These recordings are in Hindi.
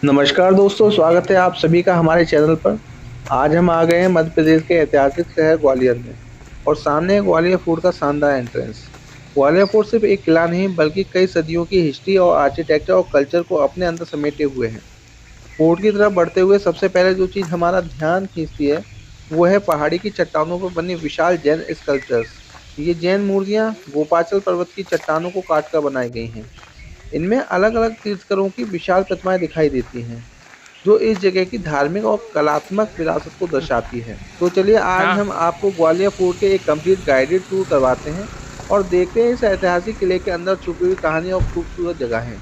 नमस्कार दोस्तों, स्वागत है आप सभी का हमारे चैनल पर। आज हम आ गए हैं मध्य प्रदेश के ऐतिहासिक शहर ग्वालियर में और सामने है ग्वालियर फोर्ट का शानदार एंट्रेंस। ग्वालियर फोर्ट सिर्फ एक किला नहीं बल्कि कई सदियों की हिस्ट्री और आर्किटेक्चर और कल्चर को अपने अंदर समेटे हुए है। फोर्ट की तरफ बढ़ते हुए सबसे पहले जो चीज़ हमारा ध्यान खींचती है वो है पहाड़ी की चट्टानों पर बनी विशाल जैन स्कल्पचर्स। ये जैन मूर्तियाँ गोपाचल पर्वत की चट्टानों को काट कर बनाई गई हैं। इनमें अलग अलग तीर्थंकरों की विशाल प्रतिमाएं दिखाई देती हैं जो इस जगह की धार्मिक और कलात्मक विरासत को दर्शाती है। तो चलिए आज हाँ। हम आपको ग्वालियर फोर्ट के एक कंप्लीट गाइडेड टूर करवाते हैं और देखते हैं इस ऐतिहासिक किले के अंदर छुपी हुई कहानी और खूबसूरत जगह है।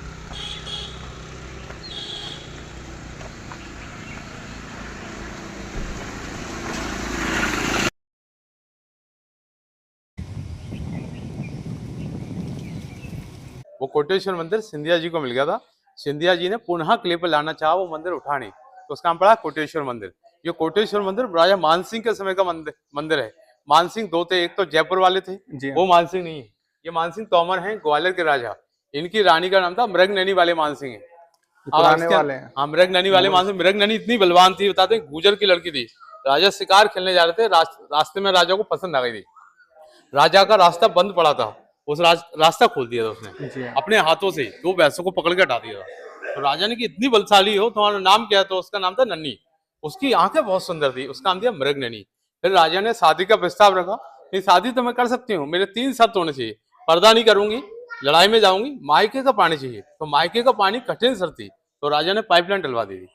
वो कोटेश्वर मंदिर सिंधिया जी को मिल गया था। सिंधिया जी ने पुनः किले पर लाना चाहा, वो मंदिर उठा नहीं, तो उसका नाम पड़ा कोटेश्वर मंदिर। ये कोटेश्वर मंदिर राजा मानसिंह के समय का मंदिर है। मानसिंह दो थे, एक तो जयपुर वाले थे, जी हाँ। वो मानसिंह नहीं है। ये मानसिंह तोमर हैं, ग्वालियर के राजा। इनकी रानी का नाम था मृगननी वाले मानसिंह है। ये और पुराने इसके वाले हैं। हाँ, मृगननी वाले मुगल। मानसिंह। मृगननी इतनी बलवान थी, बताते हैं गुजर की लड़की थी। राजा शिकार खेलने जा रहे थे, रास्ते में राजा को पसंद आ गई थी। राजा का रास्ता बंद पड़ा था, उस रास्ता खोल दिया था उसने जी हाँ। अपने हाथों से, दो भैंसों को पकड़ के हटा दिया था। तो राजा ने कि इतनी बलशाली हो, तुम्हारा नाम क्या है? तो उसका नाम था नन्ही। उसकी आंखें बहुत सुंदर थी, उसका नाम दिया मृगननी। फिर राजा ने शादी का प्रस्ताव रखा। नहीं, शादी तो मैं कर सकती हूँ, मेरे तीन शर्त होने चाहिए। पर्दा नहीं करूंगी, लड़ाई में जाऊंगी, मायके का पानी चाहिए। तो मायके का पानी कठिन शर्त थी, तो राजा ने पाइपलाइन डलवा दी थी।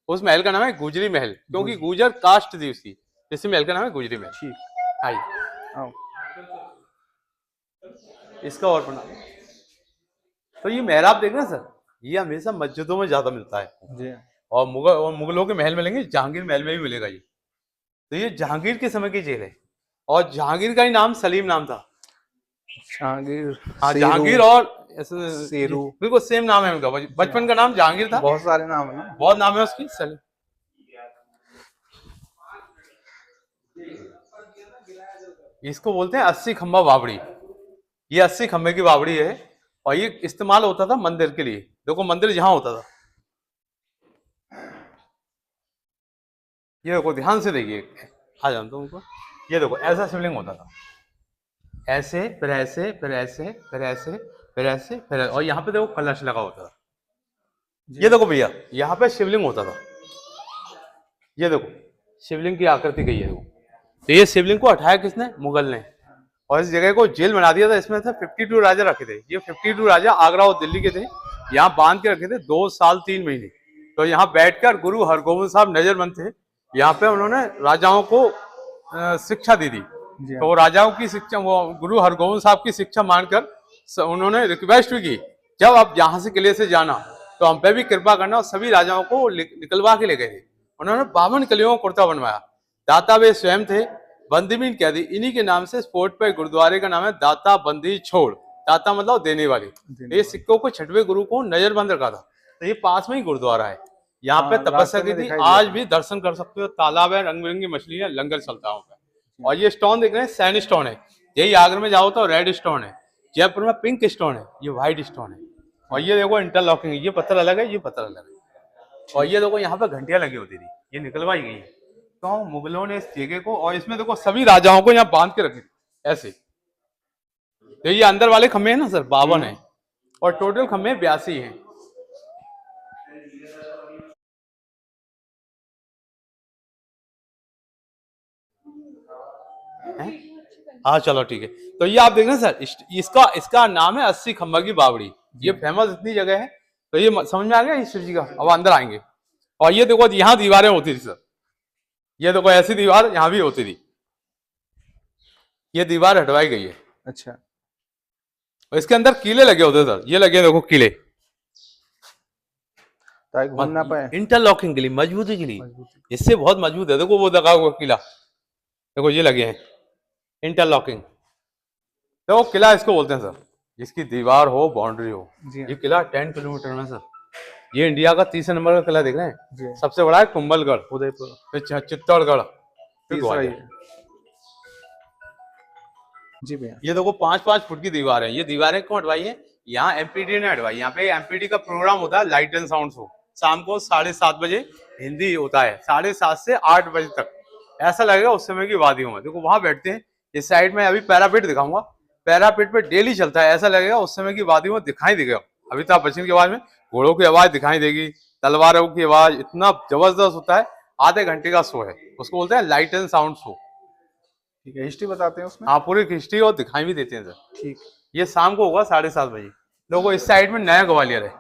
उस महल का नाम है गुजरी महल, क्योंकि गुजर कास्ट थी उसकी। इसी महल का नाम है गुजरी महल। ठीक। हाँ, आओ। इसका और बना। तो ये मेहराब देख रहे हैं सर, ये हमेशा मस्जिदों में ज्यादा मिलता है। जी हाँ। और मुगलों के महल में लेंगे, जहांगीर महल में भी मिलेगा ये। तो ये जहांगीर के समय की जेल है, और जहांगीर का ही नाम सलीम नाम था। जहांगीर। हाँ, शेरू। जहांगीर और ये शेरू। बिल्कुल सेम नाम है उनका। जी हाँ। बचपन का नाम जहांगीर था, बहुत सारे नाम है ना। बहुत नाम है उसकी सलीम। इसको बोलते हैं 80 खंबा बावड़ी। ये 80 खंबे की बावड़ी है, और ये इस्तेमाल होता था मंदिर के लिए। देखो मंदिर जहां होता था, ये देखो ध्यान से देखिए, आ जाओ तुम ऊपर। ये देखो ऐसा शिवलिंग होता था, ऐसे फिर ऐसे फिर ऐसे फिर ऐसे फिर ऐसे फिर और यहाँ पे देखो कलश लगा होता था। जी ये हाँ। देखो भैया, यहाँ पे शिवलिंग होता था। ये देखो शिवलिंग की आकृति गई है। तो ये शिवलिंग को हटाया किसने? मुगल ने। और इस जगह को जेल बना दिया था। इसमें से 52 राजा रखे थे। ये 52 राजा आगरा और दिल्ली के थे। यहाँ बांध के रखे थे 2 साल 3 महीने। तो यहाँ बैठकर गुरु हरगोविंद साहब नजरबंद थे। यहाँ पे उन्होंने राजाओं को शिक्षा दी थी। जी तो हाँ। राजाओं की शिक्षा, वो गुरु हरगोविंद साहब की शिक्षा मानकर उन्होंने रिक्वेस्ट भी की, जब आप यहाँ से किले से जाना तो हम पे भी कृपा करना। और सभी राजाओं को निकलवा के ले गए थे। उन्होंने 52 कलियों का कुर्ता बनवाया। दाता वे स्वयं थे, बंदी भी क्या थी। इन्हीं के नाम से स्पोर्ट पर गुरुद्वारे का नाम है दाता बंदी छोड़। दाता मतलब देने वाली। देने ये वाले। सिक्कों को छठवें गुरु को नजरबंद रखा था। तो ये पास में ही गुरुद्वारा है। यहाँ पे हाँ, तपस्या रास्ते की में थी। दिखाई दिया आज था। भी दर्शन कर सकते हो, तालाब है, रंग बिरंगी मछली है, लंगर चलता है वहाँ पे। जी और ये स्टोन देख रहे हैं, सैंड स्टोन है। यही आगरा में जाओ तो रेड स्टोन है, जयपुर में पिंक स्टोन है, ये व्हाइट स्टोन है। और हाँ। ये देखो इंटरलॉकिंग है, ये पत्थर अलग है, ये पत्थर अलग है। और ठीक। ये देखो यहाँ पे घंटियां लगी होती थी, ये निकलवाई गई है। तो मुगलों ने इस जगह को, और इसमें देखो सभी राजाओं को यहाँ बांध के रखे ऐसे। तो ये अंदर वाले खम्भे हैं ना सर, 52 है। और टोटल खम्भे 82 हैं। हैं? हाँ चलो ठीक है। तो ये आप देख रहे हैं सर, इसका इसका नाम है 80 खंबा की बावड़ी। जी ये हाँ। फेमस इतनी जगह है। तो ये समझ में आ गया ये शिव जी का। अब अंदर आएंगे। और ये देखो यहाँ दीवारें होती थी सर, ये देखो ऐसी दीवार यहाँ भी होती थी। ये दीवार हटवाई गई है। अच्छा। और इसके अंदर कीले लगे होते सर, ये लगे देखो कीले। ताकि घूम ना पाए। इंटरलॉकिंग के लिए, मजबूती के लिए। मजबूती। इससे बहुत मजबूत है। देखो वो लगा हुआ किला, देखो ये लगे हैं इंटरलॉकिंग। देखो किला इसको बोलते हैं सर, जिसकी दीवार हो, बाउंड्री हो। जी हाँ। ये किला 10 किलोमीटर में सर। ये इंडिया का तीसरे नंबर का किला देख रहे जी हैं। हाँ। सबसे बड़ा है कुंभलगढ़, उदयपुर। फिर चित्तौड़गढ़, फिर तीसरा ही ग्वालियर। है। जी भैया। ये देखो 5-5 फुट की दीवार है। ये दीवारें क्यों हटवाई है? यहाँ एमपीडी ने हटवाई। यहाँ पे एमपीडी का प्रोग्राम होता है, लाइट एंड साउंड शो। शाम को 7:30 बजे हिंदी होता है, 7:30 से 8 बजे तक। ऐसा लगेगा उस समय की वादियों में। देखो वहां बैठते हैं, इस साइड में अभी पैरापेट दिखाऊंगा, पैरापेट पे डेली चलता है। ऐसा लगेगा उस समय की वादियों में दिखाई देगा। अमिताभ बच्चन की आवाज में घोड़ों की आवाज दिखाई देगी, तलवारों की आवाज, इतना जबरदस्त होता है। आधे घंटे का शो है, उसको बोलते हैं लाइट एंड साउंड शो। ठीक है, हिस्ट्री बताते हैं उसमें। हाँ, पूरी हिस्ट्री और दिखाई भी देते हैं सर। ठीक। ये शाम को होगा 7:30 बजे। लोगों इस साइड में नया ग्वालियर है।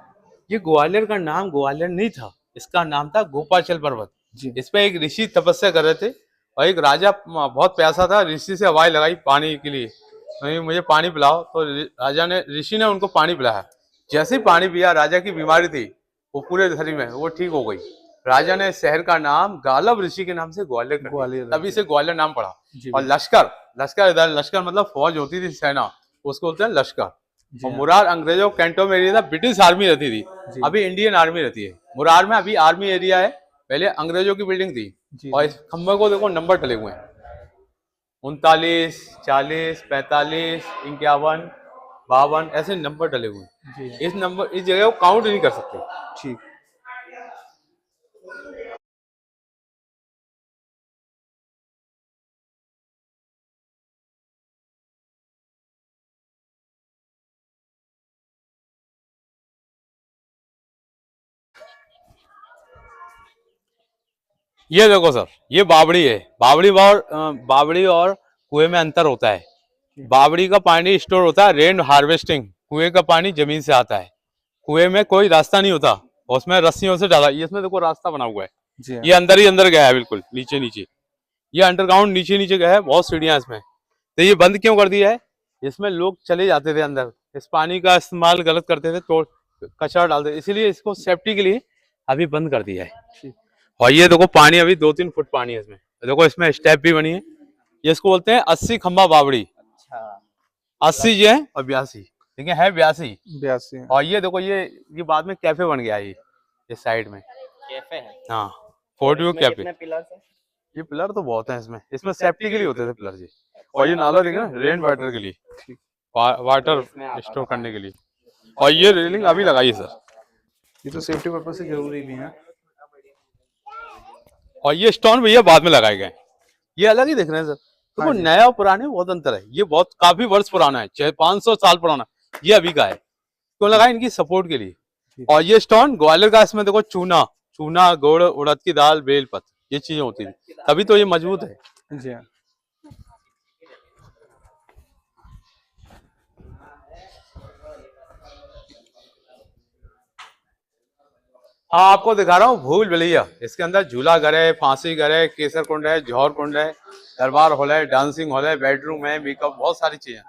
ये ग्वालियर का नाम ग्वालियर नहीं था, इसका नाम था गोपाचल पर्वत। जी। इस पे एक ऋषि तपस्या कर रहे थे और एक राजा बहुत प्यासा था, ऋषि से आवाज लगाई पानी के लिए, नहीं मुझे पानी पिलाओ। तो राजा ने, ऋषि ने उनको पानी पिलाया। जैसे ही पानी पिया, राजा की बीमारी थी वो पूरे शरीर में, वो ठीक हो गई। राजा ने शहर का नाम गालब ऋषि के नाम से ग्वालियर कर दिया, तभी से ग्वालियर नाम पड़ा। और लश्कर, लश्कर इधर, लश्कर मतलब फौज होती थी, सेना, उसको बोलते हैं लश्कर। और मुरार अंग्रेजों कैंटोन एरिया था, ब्रिटिश आर्मी रहती थी, अभी इंडियन आर्मी रहती है। मुरार में अभी आर्मी एरिया है, पहले अंग्रेजों की बिल्डिंग थी। और इस खंबे को देखो नंबर टले हुए हैं, 39, 40, 45, 51, 52, ऐसे नंबर डले हुए हैं। इस नंबर, इस जगह को काउंट नहीं कर सकते। ठीक। ये देखो सर, ये बावड़ी है। बावड़ी और कुएं में अंतर होता है। बावड़ी का पानी स्टोर होता है, रेन हार्वेस्टिंग। कुएं का पानी जमीन से आता है। कुएं में कोई रास्ता नहीं होता, उसमें रस्सियों से डाला। इसमें देखो रास्ता बना हुआ है, ये अंदर ही अंदर गया है, बिल्कुल नीचे नीचे। ये अंडरग्राउंड नीचे नीचे गया है, बहुत सीढ़ियां इसमें। तो ये बंद क्यों कर दिया है? इसमें लोग चले जाते थे अंदर, इस पानी का इस्तेमाल गलत करते थे, तो कचरा डालते थे, इसीलिए इसको सेफ्टी के लिए अभी बंद कर दिया है। और ये देखो पानी अभी 2-3 फुट पानी है इसमें। देखो इसमें स्टेप भी बनी है। ये इसको बोलते हैं 80 खंबा बावड़ी। 80 ये है और 82, ठीक है 82। और ये देखो, ये बाद में कैफे बन गया है। ये साइड में कैफे है। हाँ, फोर्ट व्यू कैफे। पिलर ये पिलर तो बहुत है इसमें सेफ्टी के लिए होते थे पिलर जी। और ये नाला देखना, रेन वाटर के लिए, वाटर स्टोर करने के लिए। और ये रेलिंग अभी लगाई है सर, ये तो सेफ्टी पर्पज से जरूरी भी है। और ये स्टोन भैया बाद में लगाए गए, ये अलग ही दिख रहे हैं सर। देखो नया और पुराने बहुत अंतर है। ये बहुत काफी वर्ष पुराना है, 500 साल पुराना। ये अभी का है, क्यों लगाए? इनकी सपोर्ट के लिए। और ये स्टोन ग्वालियर का, इसमें देखो चूना, गुड़, उड़द की दाल, बेलपत्र, ये चीजें होती थी, तभी तो ये मजबूत है। जी हाँ। हाँ, आपको दिखा रहा हूँ भूल भुलैया। इसके अंदर झूला घर है, फांसी घर है, केसर कुंड है, जौहर कुंड है, दरबार हॉल है, डांसिंग हॉल है, बेडरूम है, मेकअप, बहुत सारी चीजें।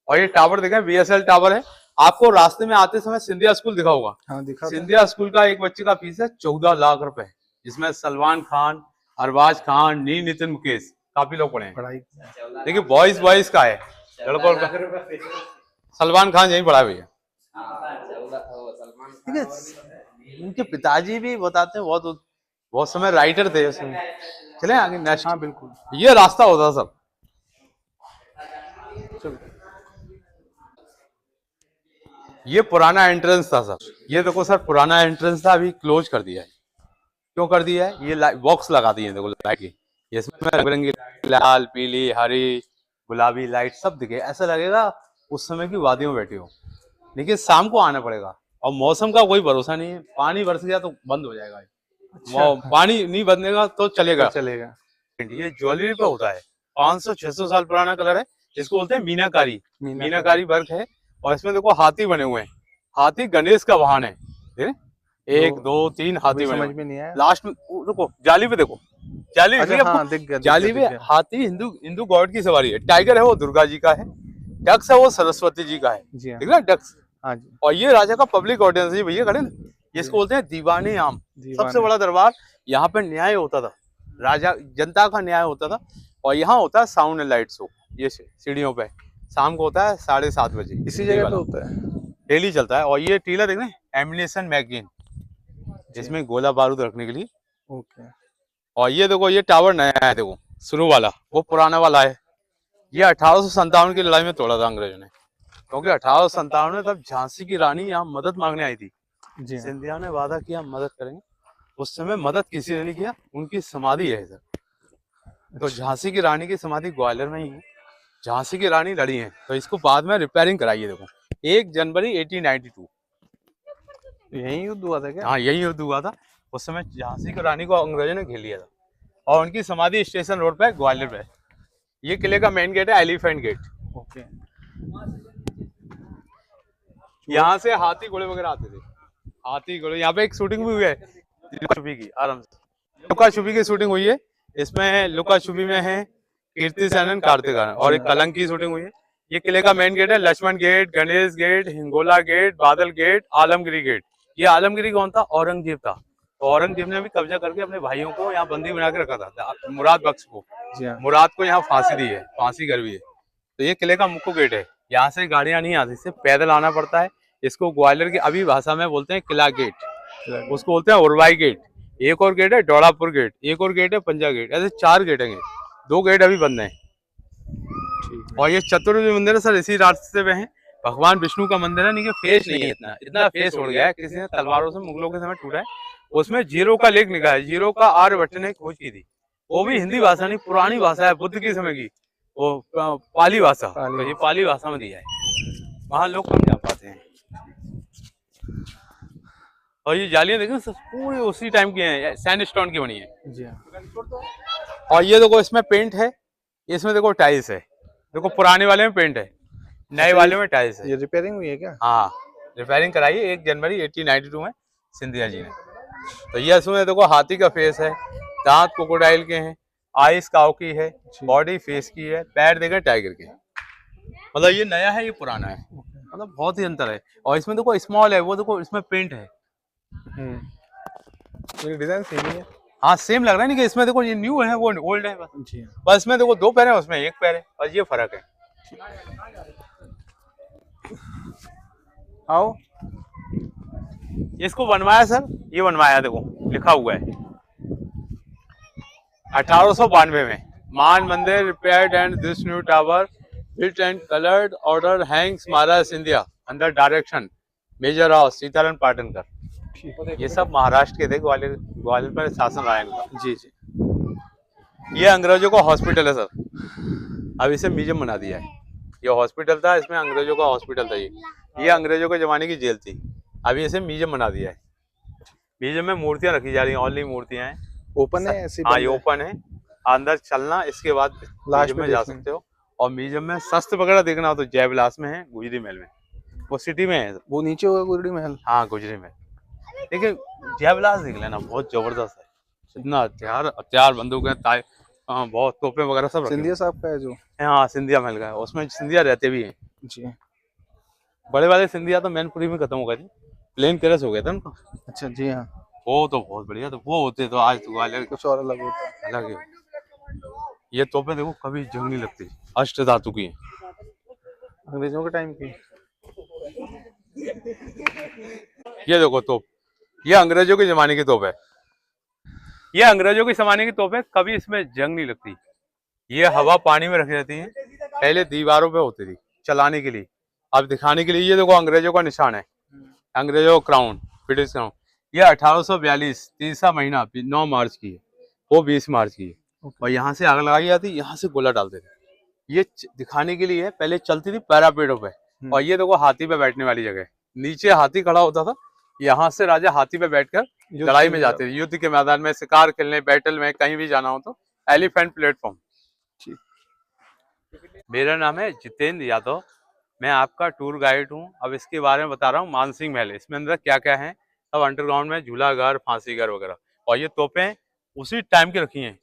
और ये टावर देखें, बीएसएल टावर है। आपको रास्ते में आते समय सिंधिया स्कूल दिखा होगा। हाँ, दिखा। सिंधिया स्कूल का एक बच्चे का फीस है 14 लाख रुपए, जिसमें सलमान खान, अरबाज खान, नितिन मुकेश, काफी लोग पढ़े हैं। पढ़ाई देखिए बॉयज का है, लड़कों का सलमान खान यही पढ़ा है भैया। ठीक है, उनके पिताजी भी बताते हैं, बहुत समय राइटर थे उसमें। चले आगे नेक्स्ट। हाँ बिल्कुल, ये रास्ता होता सब। चलो। ये पुराना एंट्रेंस था सर। ये देखो सर, पुराना एंट्रेंस था, अभी क्लोज कर दिया है। क्यों कर दिया है? ये बॉक्स लगा दिए देखो लाइट की, इसमें रंग बिरंगी लाल, पीली, हरी, गुलाबी लाइट सब दिखे, ऐसा लगेगा उस समय की वादियों में बैठे हो। लेकिन शाम को आना पड़ेगा, और मौसम का कोई भरोसा नहीं है। पानी बरस गया तो बंद हो जाएगा। अच्छा। पानी नहीं बदलेगा तो चलेगा। चलेगा। ये ज्वेलरी पे होता है, 500-600 साल पुराना कलर है। इसको बोलते हैं मीनाकारी वर्क है। और इसमें देखो हाथी बने हुए हैं। हाथी गणेश का वाहन है। 1 2 3 हाथी बने, समझ में नहीं आया। लास्ट में रुको, जाली पे देखो, जाली हाँ, दिख गया, जाली पे हाथी हिंदू गॉड की सवारी है। टाइगर है वो दुर्गा जी का है, डक्स है वो सरस्वती जी का है, ठीक है डक्स। हाँ जी। और ये राजा का पब्लिक ऑडियंस है भैया, खड़े ना, इसको बोलते हैं दीवाने आम। सबसे बड़ा दरबार, यहाँ पे न्याय होता था, राजा जनता का न्याय होता था। और यहाँ होता है साउंड एंड लाइट शो, ये सीढ़ियों पे शाम को होता है 7:30 बजे। इसी जगह पे होता है, डेली चलता है। और ये टीला देख रहे हैं, एम्युनिशन मैगजीन, जिसमें गोला बारूद रखने के लिए। ओके। और ये देखो, ये टावर नया है, देखो शुरू वाला, वो पुराना वाला है। ये 1857 की लड़ाई में तोड़ा था अंग्रेजों ने, क्योंकि 1857 में तब झांसी की रानी यहाँ मदद मांगने आई थी। जी हाँ। सिंधिया ने वादा किया मदद करेंगे, उस समय मदद किसी ने नहीं किया, उनकी समाधि है इधर। तो झांसी की रानी की समाधि ग्वालियर में ही है। झांसी की रानी लड़ी है, तो इसको बाद में रिपेयरिंग कराई है। देखो 1 जनवरी 1892 यही युद्ध हुआ था क्या? हाँ यही युद्ध हुआ था। उस समय झांसी की रानी को अंग्रेजों ने घेर लिया था, और उनकी समाधि स्टेशन रोड पे ग्वालियर पे। ये किले का मेन गेट है एलिफेंट गेट। ओके। यहाँ से हाथी घोड़े वगैरह आते थे। हाथी घोड़े, यहाँ पे एक शूटिंग भी हुई है लुका छुपी की, आराम से लुका छुपी की शूटिंग हुई है। इसमें लुका छुपी में है कीर्ति सेनन, कार्तिक आर्यन, और एक कलंक की शूटिंग हुई है। ये किले का मेन गेट है Lakshman gate, Ganesh gate, Hingola gate, Badal gate, Alamgiri gate. ये आलमगिरी कौन था? औरंगजेब था। तो औरंगजेब ने भी कब्जा करके अपने भाइयों को यहाँ बंदी बना के रखा था, मुराद बख्श को। जी हाँ। मुराद को यहाँ फांसी दी है, फांसी करवी है। तो ये किले का मुख्य गेट है, यहाँ से गाड़ियां नहीं आती, सिर्फ पैदल आना पड़ता है। इसको ग्वालियर की अभी भाषा में बोलते हैं किला गेट, उसको बोलते हैं उरवाई गेट। एक और गेट है डोड़ापुर गेट, एक और गेट है पंजा गेट। ऐसे 4 गेट हैं, 2 गेट अभी बंद हैं। और ये चतुर्भुज मंदिर है सर, इसी रास्ते पे है। भगवान विष्णु का मंदिर है, नहीं फेस नहीं है, इतना इतना फेस उड़ गया है, किसी ने तलवारों से मुगलों के समय टूटा है। उसमें जीरो का लेख लिखा है, जीरो का आर्यभट्ट ने खोज की थी। वो भी हिंदी भाषा नहीं, पुरानी भाषा है, बुद्ध के समय की, वो पाली भाषा। तो ये पाली भाषा में दिया है, वहां लोग कम जा पाते हैं। और ये जालियां देखें सर, पूरी उसी टाइम की हैं, सैंडस्टोन की बनी है। जी हाँ। और ये देखो इसमें पेंट है, इसमें देखो टाइल्स है। देखो पुराने वाले में पेंट है, नए वाले में टाइल्स है। ये रिपेयरिंग हुई है क्या? हाँ रिपेयरिंग कराई है 1 जनवरी 1892 में सिंधिया जी ने। तो ये इसमें देखो हाथी का फेस है, दांत क्रोकोडाइल के हैं, आइस काऊ की है, बॉडी फेस की है, पैर देखें टाइगर के। मतलब ये नया है, ये पुराना है, मतलब बहुत ही अंतर है। और इसमें देखो स्मॉल है, वो देखो इसमें पेंट है। डिजाइन सेम ही है। हाँ सेम लग रहा है, नहीं कि इसमें देखो ये न्यू है, वो ओल्ड है। जी हाँ। बस इसमें देखो 2 पैर है, उसमें 1 पैर है, और ये फर्क है। आओ। इसको बनवाया सर, ये बनवाया देखो लिखा हुआ है 1892 में, मान मंदिर repaired and this new tower built and colored order hangs Maharaj Scindia under direction measure of Sitaram Patankar. ये सब महाराष्ट्र के थे, ग्वालियर ग्वालियर पर शासन रहा है इनका। जी जी। ये अंग्रेजों का हॉस्पिटल है सर, अब इसे म्यूजियम बना दिया है। ये हॉस्पिटल था, इसमें अंग्रेजों का हॉस्पिटल था। ये अंग्रेजों के जमाने की जेल थी, अभी इसे म्यूजियम बना दिया है। म्यूजियम में मूर्तियां रखी जा रही हैं, ओनली मूर्तियां हैं। ओपन है ऐसे? हाँ ये ओपन है, अंदर चलना, इसके बाद म्यूजियम में जा सकते हो। और म्यूजियम में शस्त्र वगैरह देखना हो तो जयविलास में है, गुजरी महल में, वो सिटी में है। वो नीचे होगा गुजरी महल? हाँ गुजरी महल, लेकिन जयविलास देख लेना, बहुत जबरदस्त है। इतना हथियार बंदूकें, बहुत तोपें वगैरह सब रखे। सिंधिया साहब का है जो? हाँ सिंधिया महल का है, उसमें सिंधिया रहते भी हैं। जी। बड़े वाले सिंधिया तो मैनपुरी में खत्म हो गए थे, प्लेन टेरेस हो गया था उनका। अच्छा जी हाँ। वो तो बहुत बढ़िया, तो वो होते तो आज तो ग्वालियर कुछ और अलग होता है। अलग है। ये तोपें देखो कभी जंग नहीं लगती, अष्ट धातु की है, अंग्रेजों के टाइम की। ये देखो तोप, ये अंग्रेजों के जमाने की तोप है। ये अंग्रेजों के जमाने की तोप है, कभी इसमें जंग नहीं लगती। ये हवा पानी में रखी रहती है, पहले दीवारों पे होती थी चलाने के लिए, अब दिखाने के लिए। ये देखो अंग्रेजों का निशान है, अंग्रेजों का क्राउन, ब्रिटिश क्राउन। ये 1842 तीसरा महीना 9 मार्च की है, वो 20 मार्च की है। और यहाँ से आग लगाई जाती, यहाँ से गोला डालते थे। ये दिखाने के लिए पहले चलती थी पैरापेडों पे। और ये देखो हाथी पे बैठने वाली जगह, नीचे हाथी खड़ा होता था, यहाँ से राजा हाथी पे बैठकर लड़ाई में जाते थे, युद्ध के मैदान में, शिकार खेलने, बैटल में, कहीं भी जाना हो तो। Elephant platform. मेरा नाम है जितेंद्र यादव, मैं आपका टूर गाइड हूँ। अब इसके बारे में बता रहा हूँ, मानसिंह महल, इसमें अंदर क्या क्या है। अब अंडरग्राउंड में झूला घर, फांसी घर वगैरह। और ये तोपें उसी टाइम की रखी हैं,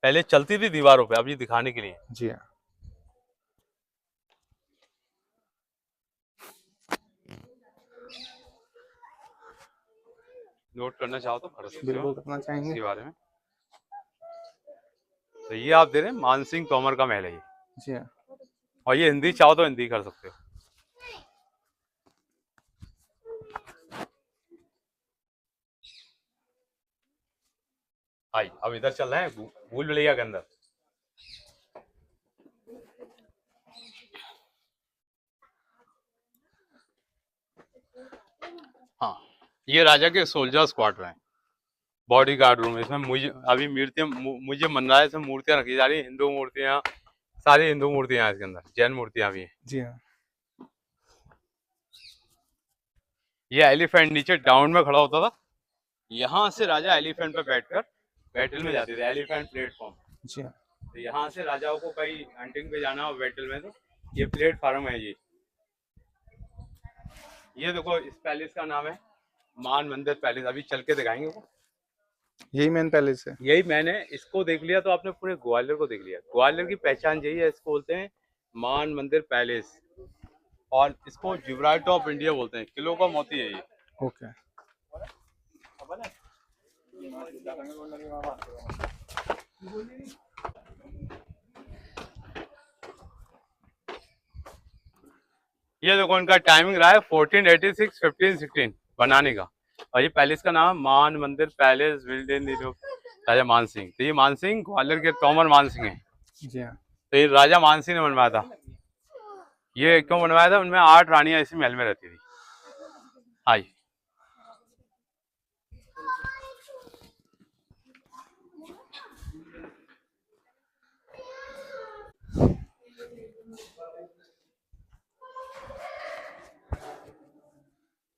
पहले चलती थी दीवारों पे, अब ये दिखाने के लिए। जी हाँ। नोट करना चाहो तो कर सकते हो, बिल्कुल करना चाहेंगे इसके बारे में। तो ये आप दे रहे हैं मानसिंह तोमर का महल है ये। जी हाँ। और ये हिंदी चाहो तो हिंदी कर सकते हो। अब इधर चल रहे हैं भूल भुलैया के अंदर। हाँ ये राजा के सोल्जर्स क्वार्टर हैं, बॉडी गार्ड रूम। इसमें मुझे अभी मूर्तियां मुझे मन रहा है इसमें मूर्तियां रखी जा रही है, हिंदू मूर्तियां, सारी हिंदू मूर्तियां हैं इसके अंदर, जैन मूर्तियां भी हैं। जी हाँ। ये एलिफेंट नीचे डाउन में खड़ा होता था, यहाँ से राजा एलिफेंट पे बैठकर बैटल में जाते थे, एलिफेंट प्लेटफॉर्म। जी हाँ। तो यहाँ से राजाओं को कहीं हंटिंग पे जाना हो बैटल में, तो ये प्लेटफॉर्म है जी। ये देखो इस पैलेस का नाम है मान मंदिर पैलेस, अभी चल के दिखाएंगे वो। यही मेन पैलेस है। यही मैंने इसको देख लिया तो आपने पूरे ग्वालियर को देख लिया। ग्वालियर की पहचान यही है, इसको बोलते हैं मान मंदिर पैलेस, और इसको जिब्राल्टर ऑफ इंडिया बोलते हैं, किलो का मोती है ये। ओके। ये देखो इनका टाइमिंग रहा है 1486 1516 बनाने का, और ये पैलेस का नाम है मान मंदिर पैलेस, बिल्ड इन राजा मान सिंह। तो ये मान सिंह ग्वालियर के तोमर मान सिंह हैं। जी हाँ। तो ये राजा मान सिंह ने बनवाया था। ये क्यों बनवाया था? उनमें 8 रानियां इसी महल में रहती थी। हाँ जी।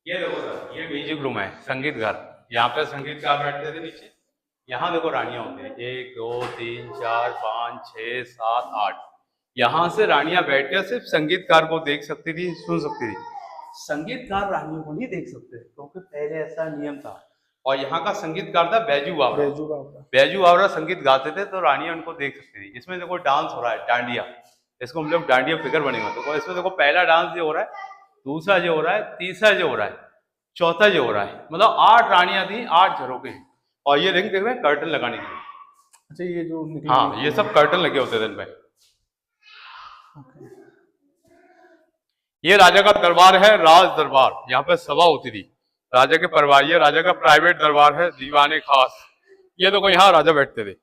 ये देखो सर, ये म्यूजिक रूम है, संगीत घर। यहाँ पे संगीतकार बैठते थे नीचे। यहाँ देखो रानियां होती है, 1 2 3 4 5 6 7 8। यहाँ से रानियां बैठकर सिर्फ संगीतकार को देख सकती थी, सुन सकती थी। संगीतकार रानियों को नहीं देख सकते क्योंकि पहले ऐसा नियम था। और यहाँ का संगीतकार था बैजू बावरा। बैजू बावरा संगीत गाते थे तो रानियां उनको देख सकती थी। इसमें देखो डांस हो रहा है, डांडिया, इसको हम लोग डांडिया फिगर बने हुए। तो इसमें देखो पहला डांस जो हो रहा है, दूसरा जो हो रहा है, तीसरा जो हो रहा है, चौथा जो हो रहा है, मतलब 8 रानियां थी, 8 झरोके। और ये रिंग देख रहे हैं कर्टन लगाने के लिए। अच्छा, ये जो हाँ, ये सब कर्टन लगे होते थे इनपे। ये राजा का दरबार है, राज दरबार। यहाँ पे सभा होती थी राजा के परिवार। ये राजा का प्राइवेट दरबार है, दीवाने खास। ये देखो यहाँ राजा बैठते थे।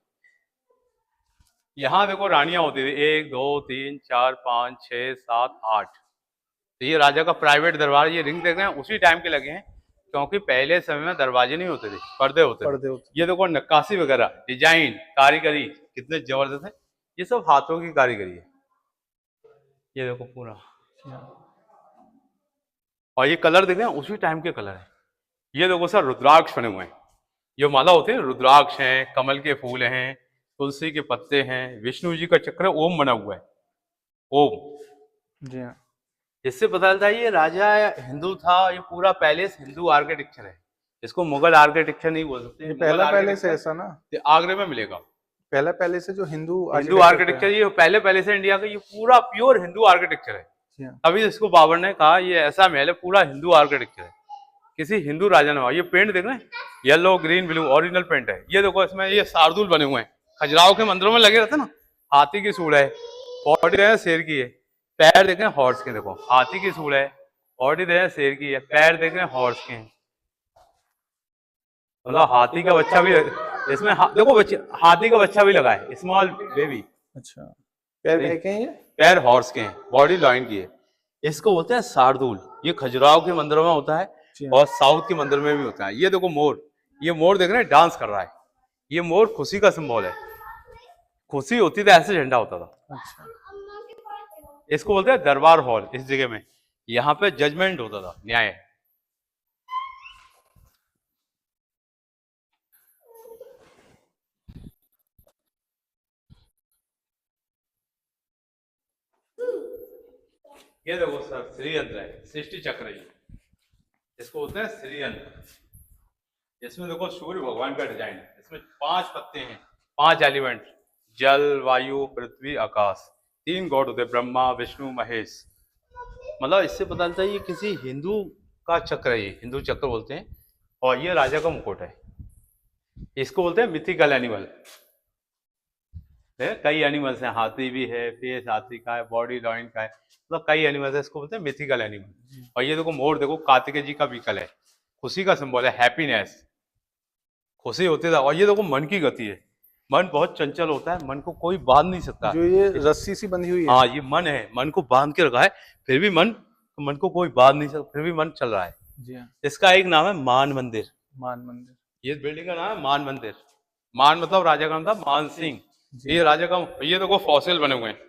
यहाँ देखो रानियां होती थी, 1 2 3 4 5 6 7 8। तो ये राजा का प्राइवेट दरबार। ये रिंग देख रहे हैं उसी टाइम के लगे हैं, क्योंकि पहले समय में दरवाजे नहीं होते थे, पर्दे होते थे। ये देखो नक्काशी वगैरह, डिजाइन, कारीगरी कितने जबरदस्त है। ये सब हाथों की कारीगरी है। ये देखो पूरा, और ये कलर देख रहे हैं उसी टाइम के कलर है। ये देखो सर रुद्राक्ष बने हुए हैं। ये माला होते हैं, रुद्राक्ष हैं, कमल के फूल हैं, तुलसी के पत्ते हैं, विष्णु जी का चक्र, ओम बना हुआ है, ओम। जी हाँ। इससे पता चलता है ये राजा हिंदू था। ये पूरा पैलेस हिंदू आर्किटेक्चर है, इसको मुगल आर्किटेक्चर नहीं बोल सकते। ये पहला पैलेस है ऐसा ना? ये आगरे में मिलेगा, पहला पैलेस है जो हिंदू आर्किटेक्चर। ये पहले पैलेस है इंडिया का, ये पूरा प्योर हिंदू आर्किटेक्चर है। अभी इसको बाबर ने कहा ये ऐसा महल है पूरा हिंदू आर्किटेक्चर है, किसी हिंदू राजा ने। ये पेंट देख रहे हैं, yellow green blue original paint है। ये देखो इसमें ये शार्दुल बने हुए हैं, खजुराहो के मंदिरों में लगे रहते ना। हाथी की सूढ़ है, बॉडी देख शेर की है, पैर देख रहे हैं हॉर्स के। देखो हाथी की सूढ़ है, बॉडी देख रहे हैं शेर की है, पैर देख रहे हैं हॉर्स के हैं। मतलब हाथी का बच्चा भी इसमें देखो बच्चे, हाथी का बच्चा भी लगा है, स्मॉल बेबी। अच्छा, पैर देखे हैं? ये पैर हॉर्स के हैं, बॉडी लॉयन की है। इसको बोलते हैं शार्दुल। ये खजुराहो के मंदिरों में होता है और साउथ के मंदिर में भी होता है। ये देखो मोर, ये मोर देख रहे हैं डांस कर रहा है। ये मोर खुशी का सिंबल है, खुशी होती तो ऐसे झंडा होता था। अच्छा। इसको बोलते हैं दरबार हॉल। इस जगह में यहाँ पे जजमेंट होता था, न्याय। ये देखो सर श्रीयंत्र है, सृष्टि चक्र है, इसको बोलते हैं श्रीयंत्र। इसमें देखो सूर्य भगवान का डिजाइन है। इसमें 5 पत्ते हैं, 5 एलिमेंट, जल वायु पृथ्वी आकाश। 3 गॉड होते हैं, ब्रह्मा विष्णु महेश। मतलब इससे पता चलता है ये किसी हिंदू का चक्र है, ये हिंदू चक्र बोलते हैं। और ये राजा का मुकुट है, इसको बोलते हैं मिथिकल एनिमल। कई एनिमल्स हैं, हाथी भी है, फेस हाथी का है, बॉडी लॉयन का है, मतलब कई एनिमल्स है, इसको बोलते हैं मिथिकल एनिमल। और ये देखो मोर, देखो कार्तिकेय जी का व्हीकल है, खुशी का सिंबल है, हैप्पीनेस, खुशी होती है। और ये देखो मन की गति है, मन बहुत चंचल होता है, मन को कोई बांध नहीं सकता। जो ये रस्सी सी बंधी हुई है, हाँ ये मन है, मन को बांध के रखा है, फिर भी मन को कोई बांध नहीं सकता, फिर भी मन चल रहा है। जी हाँ। इसका एक नाम है मान मंदिर। मान मंदिर। ये बिल्डिंग का नाम है मान मंदिर। मान मतलब राजा का नाम था मान सिंह। जी। ये राजा का, ये देखो फॉसिल बने हुए हैं। ये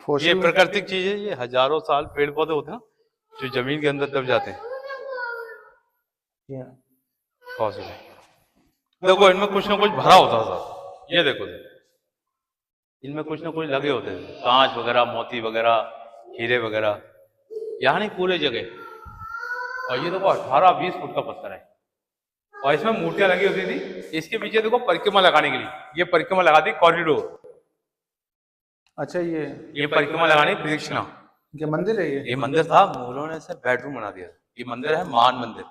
फॉसिल। प्राकृतिक चीज है, ये हजारों साल पेड़ पौधे होते हैं ना, जो जमीन के अंदर दब जाते हैं। जी हाँ। फॉसिल देखो, इनमें कुछ ना कुछ भरा होता था। ये देखो, इनमें कुछ ना कुछ लगे होते थे, कांच वगैरह, मोती वगैरह, हीरे वगैरह। यहाँ नहीं, पूरे जगह। और ये देखो 18-20 फुट का पत्थर है, और इसमें मूर्तियां लगी होती थी। इसके पीछे देखो परिक्रमा लगाने के लिए, ये परिक्रमा लगा दी, कॉरिडोर। अच्छा, ये परिक्रमा लगाने की प्रदक्षिणा। ये मंदिर है ये मंदिर था, मुगलों ने इसे बेडरूम बना दिया। ये मंदिर है मान मंदिर।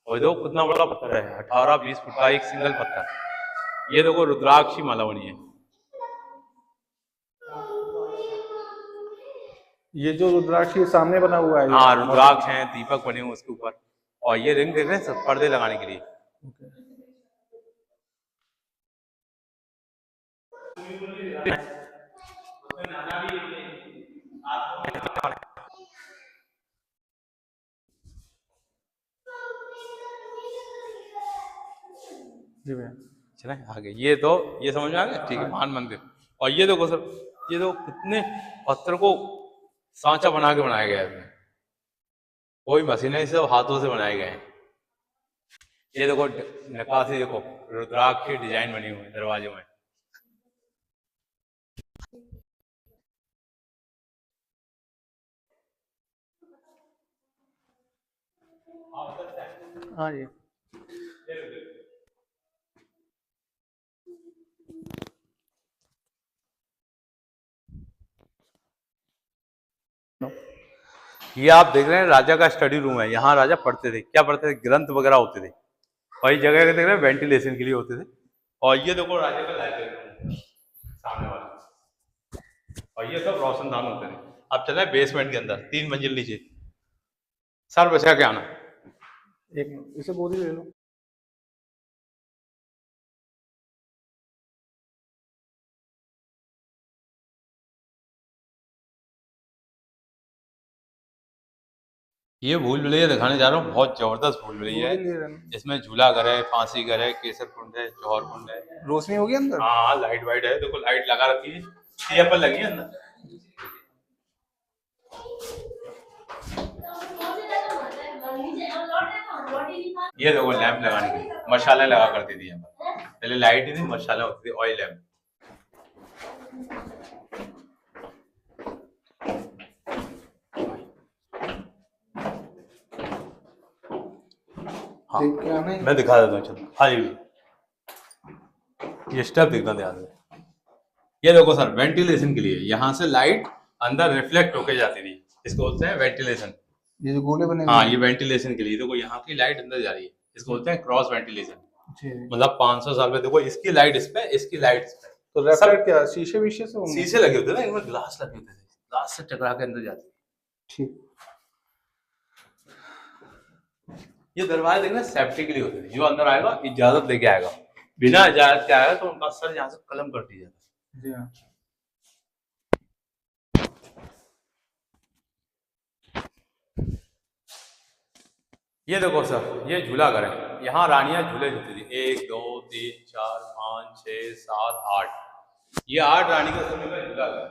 और देखो कितना बड़ा पत्थर है, 18-20 फुट का एक सिंगल पत्थर। ये देखो रुद्राक्ष माला बनी है। ये जो रुद्राक्ष के सामने बना हुआ है, हाँ, रुद्राक्ष है, दीपक बने हुए उसके ऊपर। और ये रिंग देख रहे हैं, सब पर्दे लगाने के लिए। जी भैया। चले आगे, ये समझ में आ गया, ठीक है, मान मंदिर। और ये देखो सर, ये देखो कितने पत्थर को सांचा बना के बनाया गया है इसमें। कोई मशीन है, सब हाथों से बनाए गए हैं। ये देखो नक्काशी, देखो रुद्राक्ष की डिजाइन बनी हुई है दरवाजों में। हाँ जी। ये आप देख रहे हैं राजा का स्टडी रूम है। यहाँ राजा पढ़ते थे, क्या पढ़ते थे, ग्रंथ वगैरह होते थे। और इस जगह के देख रहे हैं वेंटिलेशन के लिए होते थे। और ये देखो राजा का लाइब्रेरी रूम सामने वाला। और ये सब रोशनदान होते थे। अब चले बेसमेंट के अंदर, 3 मंजिल नीचे। सर बचा के आना। एक मिनट, इसे गोदी ले लो। ये भूल भुलैया दिखाने जा रहा हूँ, बहुत जबरदस्त भूल भुलैया गोदी ले है। लेना। इसमें झूला घर है, फांसी घर है, केसर कुंड है, जौहर कुंड है। रोशनी होगी अंदर? हाँ, लाइट वाइट है, देखो लाइट लगा रखी है, चेयर पर लगी है अंदर। ये देखो लैंप लगाने के लिए, मशालें लगा करती थी यहाँ पर। पहले लाइट ही थी, मशालें होती थी, ऑयल लैंप। हाँ, मैं दिखा देता हूँ, चलो। हाँ, ये स्टेप देखना ध्यान से। ये देखो सर, वेंटिलेशन के लिए यहाँ से लाइट अंदर रिफ्लेक्ट होके जाती थी, इसको बोलते हैं वेंटिलेशन। ये जो गोले बने, हाँ, ये वेंटिलेशन के लिए। देखो यहाँ की लाइट अंदर जा रही है, इसको बोलते हैं क्रॉस वेंटिलेशन। मतलब 500 साल में देखो, इसकी लाइट इस पे, इसकी लाइट इस पे। तो रेफ्लेक्ट क्या शीशे विशे से होंगे? शीशे लगे होते थे ना, इनमें ग्लास लगे होते थे, ग्लास से टकरा के अंदर जाती थी। ठीक। ये दरवाजे देखना सेफ्टी के लिए होते थे, जो अंदर आएगा इजाजत लेके आएगा, बिना इजाजत के आएगा तो उनका सर यहाँ से कलम कर दिया जाता। जी हाँ। ये देखो सर, ये झूला घर है। यहाँ रानियां झूले झूलती थी, 1 2 3 4 5 6 7 8। ये 8 रानी का समय का झूला घर।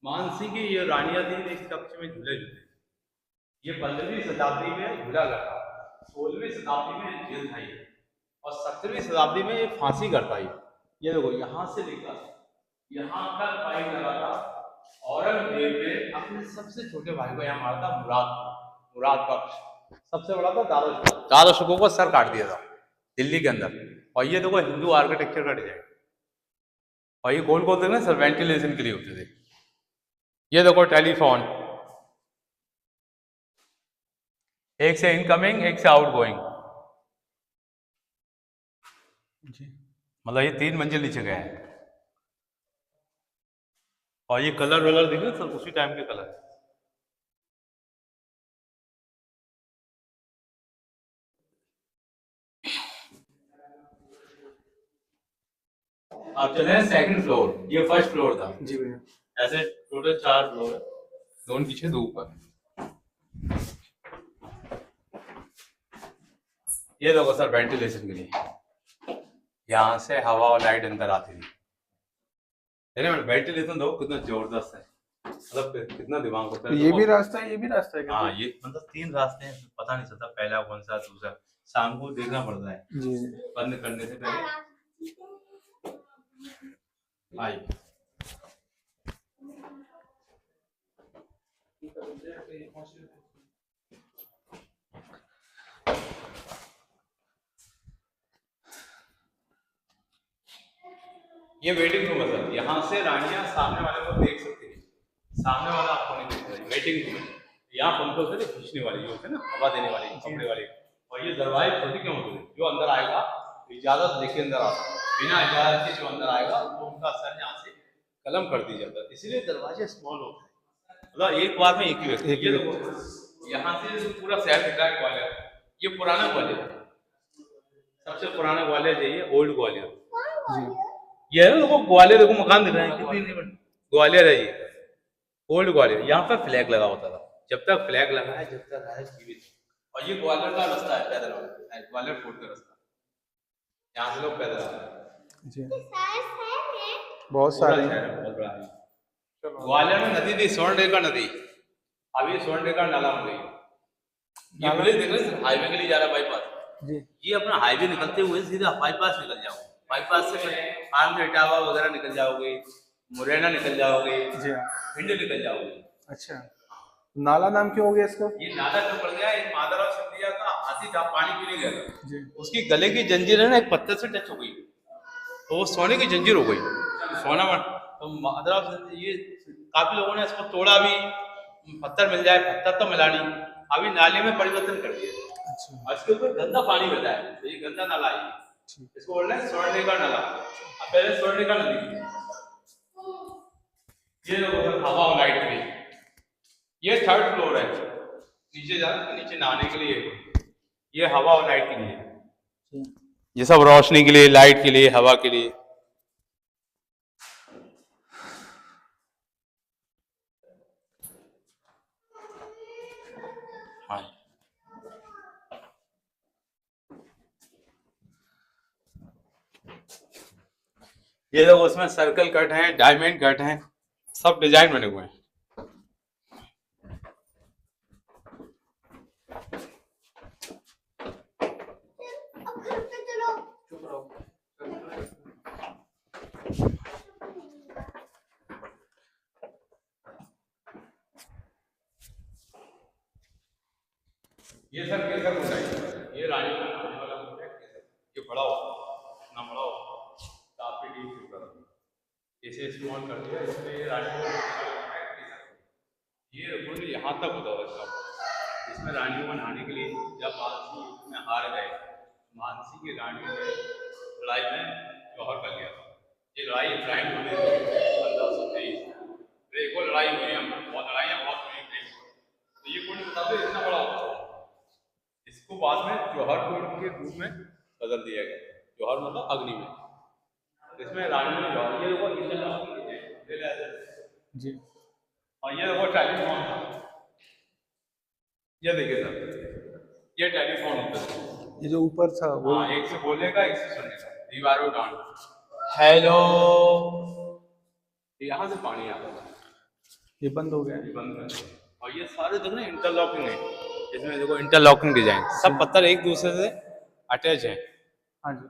मानसी की ये रानियां थी, इस कक्ष में झूले झूलते थे। ये 15वीं शताब्दी में झूला घर था, 16वीं शताब्दी में जेल था ये, और 17वीं शताब्दी में ये फांसी घर था। ये देखो यहाँ से लेकर यहाँ तक पाइप लगा था। औरंगजेब ने अपने सबसे छोटे भाई को यहाँ मारा था, मुराद बख्श। सबसे बड़ा था दारा शिकोह को सर काट दिया था दिल्ली के अंदर। और ये देखो हिंदू आर्किटेक्चर का डिजाइन। और ये गोल गोल देखना सर, वेंटिलेशन के लिए होते थे। ये देखो टेलीफोन, एक से इनकमिंग, एक से आउटगोइंग। मतलब ये 3 मंजिल नीचे गए हैं। और ये कलर वलर देख रहे सर, उसी टाइम के कलर। अब चले हैं सेकंड फ्लोर। ये फर्स्ट फ्लोर था। जी भैया। ऐसे टोटल 4 फ्लोर है, 2 नीचे 2 ऊपर। ये देखो सर वेंटिलेशन के लिए यहाँ से हवा और लाइट अंदर आती थी। वेंटिलेशन दो कितना जबरदस्त है, मतलब कितना दिमाग होता तो है। ये भी रास्ता है, ये भी रास्ता है क्या? हाँ ये मतलब 3 रास्ते हैं, पता नहीं चलता पहला कौन सा दूसरा, शाम को देखना पड़ता है जी। बंद करने से पहले। आई ये वेटिंग रूम है सर, यहाँ से रानियां सामने वाले को देख सकती है, सामने वाला आपको नहीं देख सकता। वेटिंग रूम है, यहाँ पंखे होते हैं खींचने वाले, जो होते हैं ना हवा देने वाले कपड़े वाले, और ये दरवाजे छोटी क्यों होते हैं, जो अंदर आएगा इजाजत लेके अंदर आता है, बिना इजाजत के जो अंदर आएगा वो उनका सर यहाँ से कलम कर दी जाता है, इसीलिए दरवाजे स्मॉल होते हैं, मतलब एक बार में एक ही व्यक्ति। ये देखो यहाँ से पूरा शहर दिख रहा है ग्वालियर, ये पुराना ग्वालियर है, सबसे पुराना ग्वालियर यही है, ओल्ड ग्वालियर। ये है देखो ग्वालियर, देखो मकान दिख रहे हैं कितनी ग्वालियर है ये, ओल्ड ग्वालियर। यहाँ पे फ्लैग लगा होता था, जब तक फ्लैग लगा है, जब तक है जीवित। और ये ग्वालियर का रास्ता है पैदल वाला, ग्वालियर फोर्ट का रास्ता, यहाँ से लोग पैदल आते हैं जी। बहुत सारे बहुत बड़ा है। ग्वालियर में नदी थी स्वर्णरेखा नदी, अभी स्वर्णरेखा नाला हो गई। ये ब्रिज देख रहे हैं हाईवे के लिए जा रहा है बाईपास जी, ये अपना हाईवे निकलते हुए सीधा बाईपास निकल जाओ, बाईपास से आंध्र इटावा वगैरह निकल जाओगे, मुरैना निकल जाओगे जी, भिंड निकल जाओगे। अच्छा, नाला नाम क्यों हो गया इसका? ये नाला क्यों पड़ गया, एक माधवराव सिंधिया का हाथी था पानी पीने गया था जी, उसकी गले की जंजीर है ना एक पत्थर से टच हो गई, तो वो सोने की जंजीर हो गई, सोना बन, तो माधवराव सिंधिया, ये काफी लोगों ने इसको तोड़ा भी, पत्थर मिल जाए, पत्थर तो मिला नहीं, अभी नाले में परिवर्तन कर दिया। अच्छा, इसके ऊपर गंदा पानी बहता है, तो ये गंदा नाला है, इसको बोल रहे हैं स्वर्णरेखा नाला। अब पहले स्वर्णरेखा नदी थी। ये लोग हवा और लाइट के लिए, ये 3rd फ्लोर है, नीचे जा नीचे नहाने के लिए, ये हवा और लाइट के लिए, ये सब रोशनी के लिए, लाइट के लिए, हवा के लिए। हाँ ये लोग उसमें सर्कल कट हैं, डायमंड कट हैं, सब डिजाइन बने हुए हैं। ये सर केसर कुंड है, ये रानी का खाने वाला कुंड है केसर, ये बड़ा हो, इतना बड़ा हो, काफी डीप होगा, इसे स्मॉल कर दिया, इसमें ये रानी का खाने वाला कुंड है केसर, ये कुंड यहाँ तक होता है इसका, इसमें रानियों को नहाने के लिए, जब मानसी में हार गए, मानसी की रानी ने लड़ाई में जौहर कर लिया था, ये लड़ाई फ्राइंग होने थी 1523, फिर एक और लड़ाई हुई, हम बहुत लड़ाइयाँ बहुत हुई, तो ये कुंड बता दो इतना बड़ा होता है, इसको बाद में जौहर कुंड के रूप में बदल दिया गया, जौहर मतलब अग्नि में, इसमें रानी में जौहर, ये देखो जी, और ये देखो टेलीफोन, ये देखिए सर, ये टेलीफोन होता है, ये जो ऊपर था वो, हाँ एक से बोलेगा एक से सुनेगा, दीवारों डांट, हेलो, यहाँ से पानी आता है, ये बंद हो गया, ये बंद कर दिया, और ये सारे देखो ना इंटरलॉकिंग है, इसमें देखो इंटरलॉकिंग डिजाइन, सब पत्थर एक दूसरे से अटैच है। हाँ जी,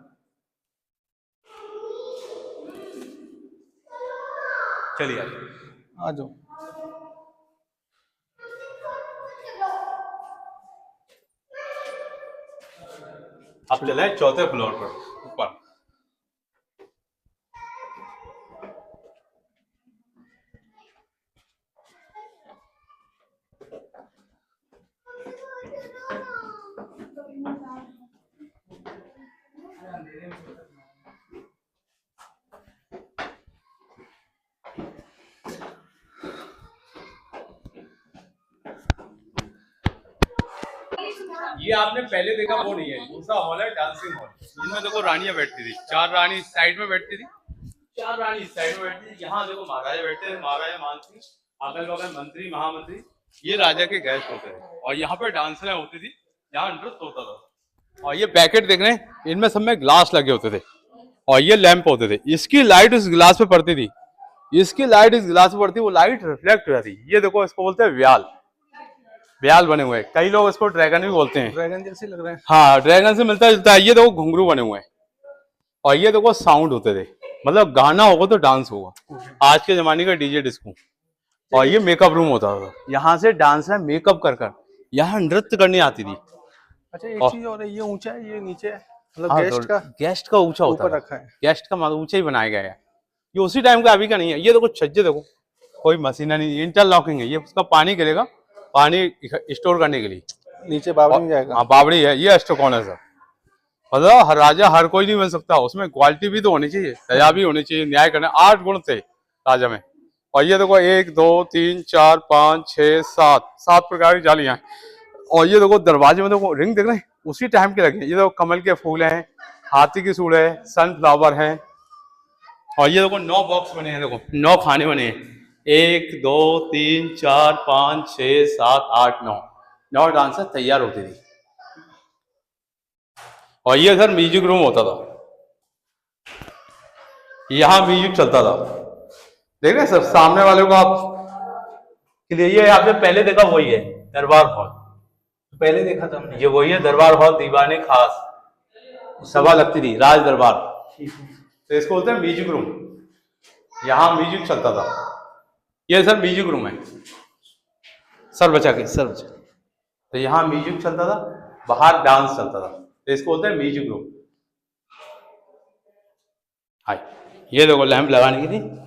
चलिए आ जाओ, अब चले 4थे फ्लोर पर ऊपर। ये आपने पहले देखा वो नहीं है, दूसरा हॉल है डांसिंग हॉल, जिनमें देखो रानियां बैठती थी, 4 रानी साइड में बैठती थी, 4 रानी साइड में बैठती थी, यहाँ देखो महाराजा बैठते थे, महाराजा मानसिंह, अगल बगल मंत्री महामंत्री, ये राजा के गेस्ट होते थे, और यहाँ पे डांसरें होती थी, यहाँ नृत्य होता था, और ये पैकेट देख रहे हैं, इनमें सब में ग्लास लगे होते थे और ये लैंप होते थे। इसकी लाइट उस गिलास पे पड़ती थी, इसकी लाइट इस गिलास पे पड़ती, वो लाइट रिफ्लेक्ट हो जाती। ये देखो, इसको बोलते हैं व्याल। व्याल बने हुए हैं, कई लोग इसको ड्रैगन भी बोलते हैं। ड्रैगन जैसे लग रहे हैं। हाँ, ड्रैगन से मिलता जुलता है। ये देखो घुंघरू बने हुए हैं और ये देखो साउंड होते थे, मतलब गाना होगा तो डांस होगा, आज के जमाने का डीजे डिस्को। और ये मेकअप रूम होता था, यहाँ से डांस है मेकअप कर कर यहाँ नृत्य करनी आती थी। अच्छा, एक चीज और है, ये ऊंचा है, ये नीचे है, मतलब हाँ, गेस्ट का ऊंचा होता ऊपर है, रखा है। गेस्ट का मतलब ऊंचा ही बनाया गया है। ये उसी टाइम का, अभी का नहीं है। ये देखो छज्जे देखो, कोई मशीन नहीं, इंटरलॉकिंग है। ये उसका पानी गिरेगा, पानी स्टोर करने के लिए। नीचे बावड़ी में जाएगा। हाँ, बावड़ी है, ये अष्टकोण है सर। मतलब हर राजा हर कोई नहीं बन सकता, उसमें क्वालिटी भी तो होनी चाहिए, दया भी होनी चाहिए, न्याय करना। 8 गुण थे राजा में। और ये देखो 1 2 3 4 5 6 7 प्रकार की जालियां हैं। और ये देखो दरवाजे में देखो रिंग देख रहे हैं, उसी टाइम के लगे हैं। ये देखो कमल के फूल हैं, हाथी की सूढ़ है, सनफ्लावर है। और ये देखो 9 बॉक्स बने हैं, देखो 9 खाने बने हैं। 1 2 3 4 5 6 7 8 9 डांसर तैयार होती थी। और ये सर म्यूजिक रूम होता था, यहाँ म्यूजिक चलता था। देख रहे हैं सर सामने वाले को आप के लिए, ये आपने पहले देखा वही है दरबार हॉल, पहले देखा था हमने। ये वही है दरबार हॉल, दीवाने खास सभा लगती थी, राज दरबार। तो इसको बोलते हैं म्यूजिक रूम, यहाँ म्यूजिक चलता था। ये सर म्यूजिक रूम है, सर बचा के सर बचा। तो यहाँ म्यूजिक चलता था, बाहर डांस चलता था, तो इसको बोलते हैं म्यूजिक रूम। हाय, ये देखो लैंप लगाने की थी।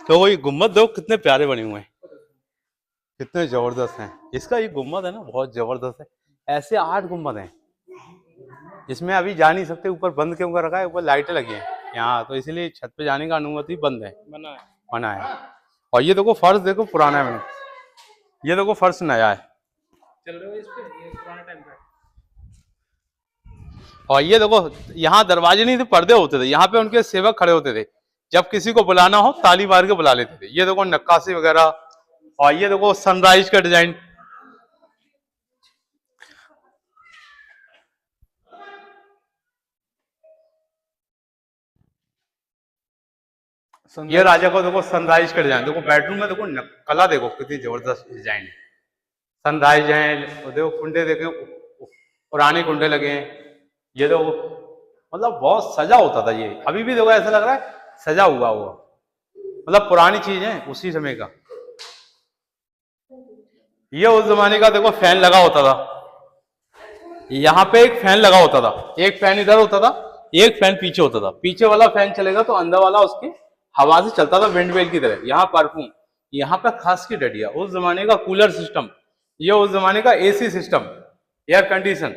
तो ये गुम्बद देखो कितने प्यारे बने हुए हैं, कितने जबरदस्त हैं। इसका ये गुम्बद है ना, बहुत जबरदस्त है। ऐसे 8 गुम्बद हैं, इसमें अभी जा नहीं सकते। ऊपर बंद क्यों कर रखा है? ऊपर लाइटें लगी हैं यहाँ, तो इसलिए छत पे जाने का अनुमति बंद है, मना है। और ये देखो फर्श देखो पुराना है मैंने, ये देखो फर्श नया है। चल रहे हो इस पे, ये पुराना टाइम का। और ये देखो यहाँ दरवाजे नहीं थे, पर्दे होते थे। यहाँ पे उनके सेवक खड़े होते थे, जब किसी को बुलाना हो ताली मार के बुला लेते थे। ये देखो नक्काशी वगैरह। और ये देखो सनराइज का डिजाइन। ये राजा को देखो सनराइज का डिजाइन, देखो बेडरूम में देखो कला देखो कितनी जबरदस्त डिजाइन है। सनराइज है, देखो कुंडे देखे, पुराने कुंडे लगे हैं। ये देखो मतलब बहुत सजा होता था। ये अभी भी देखो ऐसा लग रहा है सजा हुआ, मतलब पुरानी चीज है उसी समय का। ये उस जमाने का देखो फैन लगा होता था, यहाँ पे एक फैन लगा होता था, एक फैन इधर होता था, एक फैन पीछे होता था। पीछे वाला फैन चलेगा तो अंदर वाला उसके हवा से चलता था, विंड वेल की तरह। यहाँ परफ्यूम, यहाँ पे खास की डडिया, उस जमाने का कूलर सिस्टम, ये उस जमाने का एसी सिस्टम, एयर कंडीशन।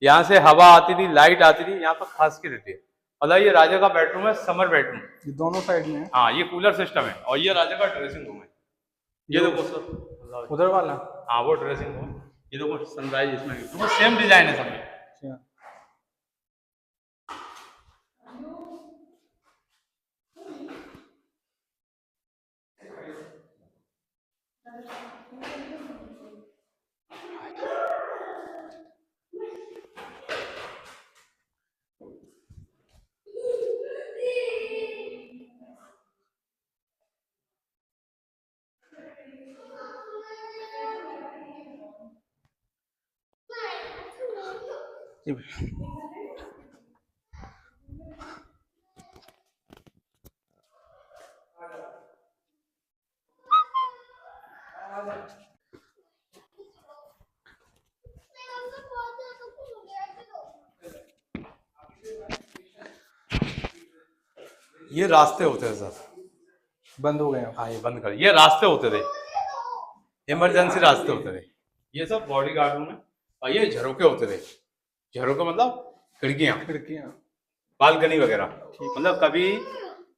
यहाँ से हवा आती थी, लाइट आती थी, यहाँ पर खास की डडिया। मतलब ये राजा का बेडरूम है, समर बेडरूम, ये दोनों साइड में है। हाँ, ये कूलर सिस्टम है। और ये राजा का ड्रेसिंग रूम है। ये देखो सर उधर वाला, हाँ वो ड्रेसिंग रूम। ये देखो सनराइज, इसमें देखो सेम डिजाइन है सब में। ये रास्ते होते थे सर, बंद हो गए। हाँ ये बंद कर, ये रास्ते होते थे, इमरजेंसी रास्ते होते थे। ये सब बॉडी गार्ड रूम है। और ये झरोके होते थे, झरोके मतलब खिड़कियाँ, बालकनी वगैरह। मतलब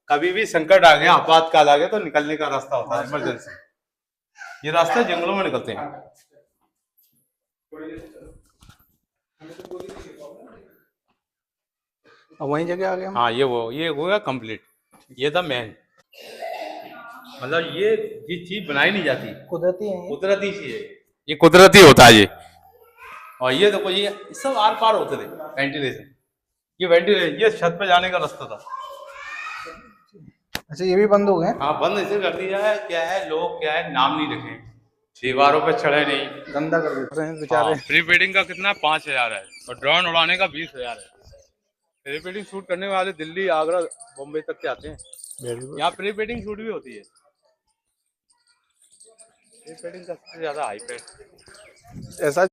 कभी भी संकट आ गया, आपातकाल आ गया, तो निकलने का रास्ता होता है इमरजेंसी। ये रास्ते जंगलों में निकलते हैं। अब वही जगह आ गए हम। हाँ ये हो गया कंप्लीट। ये था मेन। मतलब ये चीज बनाई नहीं जाती, कुदरती है कुदरती सी है, ये कुदरती होता है ये। और ये देखो ये सब आर पार होते थे वेंटिलेशन, ये वेंटिलेशन, ये छत पे जाने का रास्ता था। अच्छा, ये भी बंद हो गए? हाँ बंद इसे कर दिया है, क्या है लोग क्या है नाम नहीं रखे, दीवारों पे चढ़े नहीं। गंदा कर देते हैं हाँ, बेचारे। प्री वेडिंग का कितना 5,000 है और ड्रोन उड़ाने का 20,000 है। प्री वेडिंग शूट करने वाले दिल्ली आगरा बॉम्बे तक के आते हैं, वेरी गुड। यहाँ प्री वेडिंग शूट भी होती है। प्री वेडिंग का सबसे ज्यादा हाइप है। ऐसा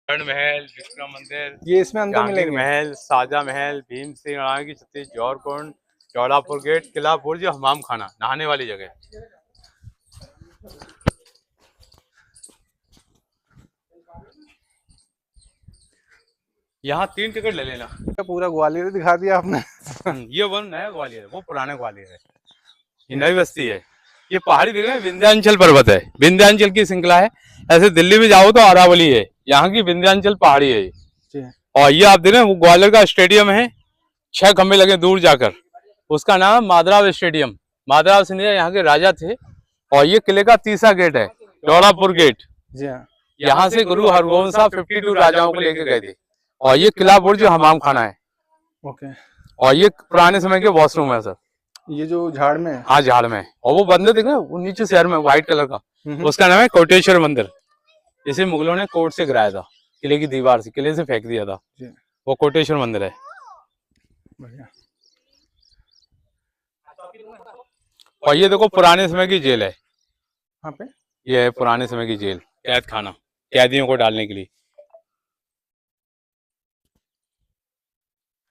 स्वर्ण महल, विक्रम मंदिर, ये इसमें अंदर जहांगीर मिलेंगे? महल, शाहजहां महल, भीम सिंह राणा की छत्तीस, जौहर कुंड, चौड़ापुर गेट, किला बुर्ज, हमाम खाना, नहाने वाली जगह। यहाँ 3 टिकट ले लेना। पूरा ग्वालियर दिखा दिया आपने। ये वो नया ग्वालियर है, वो पुराना ग्वालियर है, ये नई बस्ती है। ये पहाड़ी दिख रहे हैं, विंध्याचल पर्वत है, विंध्याचल की श्रृंखला है। ऐसे दिल्ली में जाओ तो अरावली है, यहाँ की विंध्याचल पहाड़ी है ये। और ये आप देख रहे हैं वो ग्वालियर का स्टेडियम है, 6 खंबे लगे दूर जाकर, उसका नाम है माधवराव स्टेडियम। माधवराव सिंधिया यहाँ के राजा थे। और ये किले का तीसरा गेट है, चौड़ापुर गेट। जी हाँ। यहाँ से गुरु हरगोविंद साहब 52 राजाओं को लेके गए थे। और ये किला बुर्ज हमाम खाना है। ओके। और ये पुराने समय के वॉशरूम है सर। ये जो झाड़ में है? हाँ झाड़ में। और वो बंदर दिख रहे हैं वो नीचे शहर में व्हाइट कलर का, उसका नाम है कोटेश्वर मंदिर। इसे मुगलों ने कोर्ट से गिराया था, किले की दीवार से, किले से फेंक दिया था। वो कोटेश्वर मंदिर है। बढ़िया। और ये देखो पुराने समय की जेल है, यहाँ पे ये है पुराने समय की जेल, कैद खाना, कैदियों को डालने के लिए।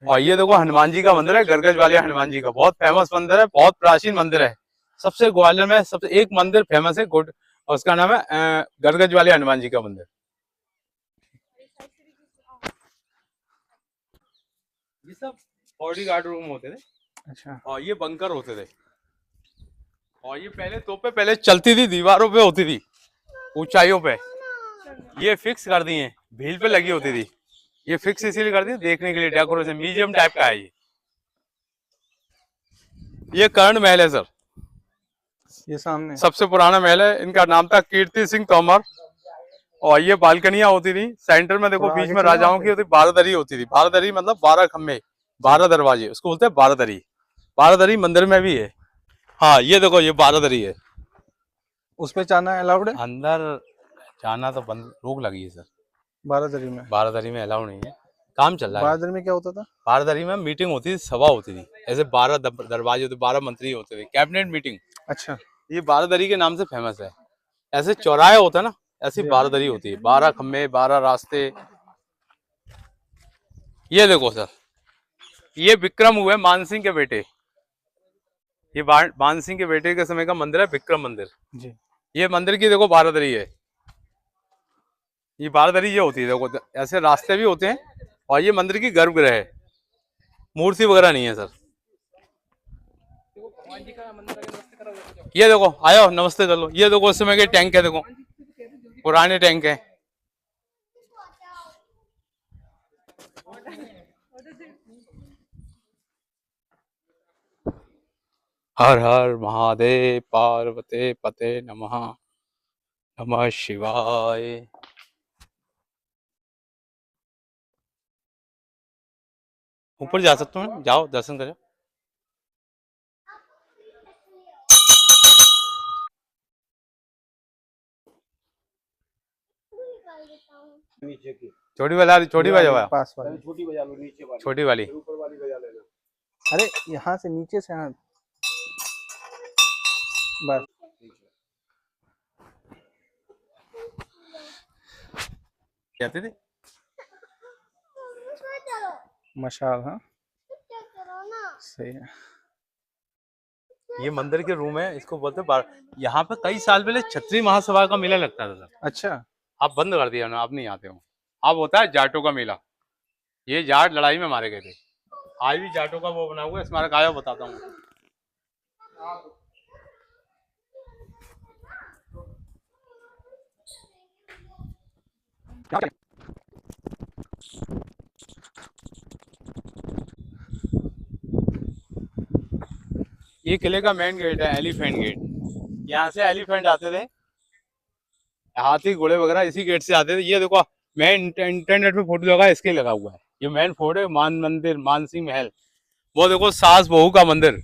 और ये देखो हनुमान जी का मंदिर है, गरगज वाले हनुमान जी का, बहुत फेमस मंदिर है, बहुत प्राचीन मंदिर है। सबसे ग्वालियर में सबसे एक मंदिर फेमस है गुड, और उसका नाम है गरगज वाले हनुमान जी का मंदिर। ये सब बॉडीगार्ड रूम होते थे। अच्छा। और ये बंकर होते थे। और ये पहले तोपें पहले चलती थी, दीवारों पे होती थी, ऊंचाइयों पे। ये फिक्स कर दी है, भील पे लगी होती थी। ये फिक्स इसीलिए कर दी देखने के लिए, डेकोरेशन म्यूजियम टाइप का है ये कर्ण महल है सर, ये सामने सबसे पुराना महल है। इनका नाम था कीर्ति सिंह तोमर। और ये बालकनियां होती थी, सेंटर में देखो बीच में राजाओं की होती, 12 दरी होती थी। 12 दरी मतलब 12 खम्भे, 12 दरवाजे, उसको बोलते हैं 12 दरी। 12 दरी मंदिर में भी है। हाँ ये देखो ये 12 दरी है। उस पे जाना अलाउड है? अंदर जाना तो बंद, रोक लगी है सर। 12 दरी में? 12 दरी में अलाउ नहीं है, काम चल रहा है। 12 दरी में क्या होता था? 12 दरी में मीटिंग होती थी, सभा होती थी। ऐसे 12 दरवाजे होते, 12 मंत्री होते थे, कैबिनेट मीटिंग। अच्छा। ये 12 दरी के नाम से फेमस है। ऐसे चौराहे होता है ना, ऐसी 12 दरी होती है, 12 खम्भे, 12 रास्ते। ये देखो सर, ये विक्रम हुए मानसिंह के बेटे, ये मानसिंह के बेटे के समय का मंदिर है, विक्रम मंदिर जी। ये मंदिर की देखो 12 दरी है। ये 12 दरी ये होती है, देखो ऐसे रास्ते भी होते हैं। और ये मंदिर की गर्भगृह है, मूर्ति वगैरह नहीं है सर। ये देखो आयो नमस्ते कर लो। ये देखो उस समय के टैंक है, देखो पुराने टैंक है। हर हर महादेव, पार्वती पते नमः, नमः शिवाय। ऊपर जा सकते हो, जाओ दर्शन करो। नीचे की छोटी वाली, छोटी बजा, पास वाली छोटी बजा लो, नीचे वाली, छोटी वाली, ऊपर वाली बजा लेना। अरे यहाँ से नीचे से, हाँ बस। कहते थे मशाल। हाँ सही है। ये मंदिर के रूम है, इसको बोलते हैं। यहाँ पे कई साल पहले क्षत्रिय महासभा का मेला लगता था सर। अच्छा। आप बंद कर दिया ना, आप नहीं आते हो। अब होता है जाटों का मेला, ये जाट लड़ाई में मारे गए थे। आज भी जाटों का वो बना हुआ है, स्मारक आया बताता हूँ। ये किले का मेन गेट है, एलिफेंट गेट। यहाँ से एलिफेंट आते थे, हाथी घोड़े वगैरह इसी गेट से आते थे। ये देखो, मैं इंटरनेट पे फोटो लगा, इसके लगा हुआ है। ये मेन फोर्ट है, मान मंदिर, मानसिंह महल। वो देखो सास बहू का मंदिर,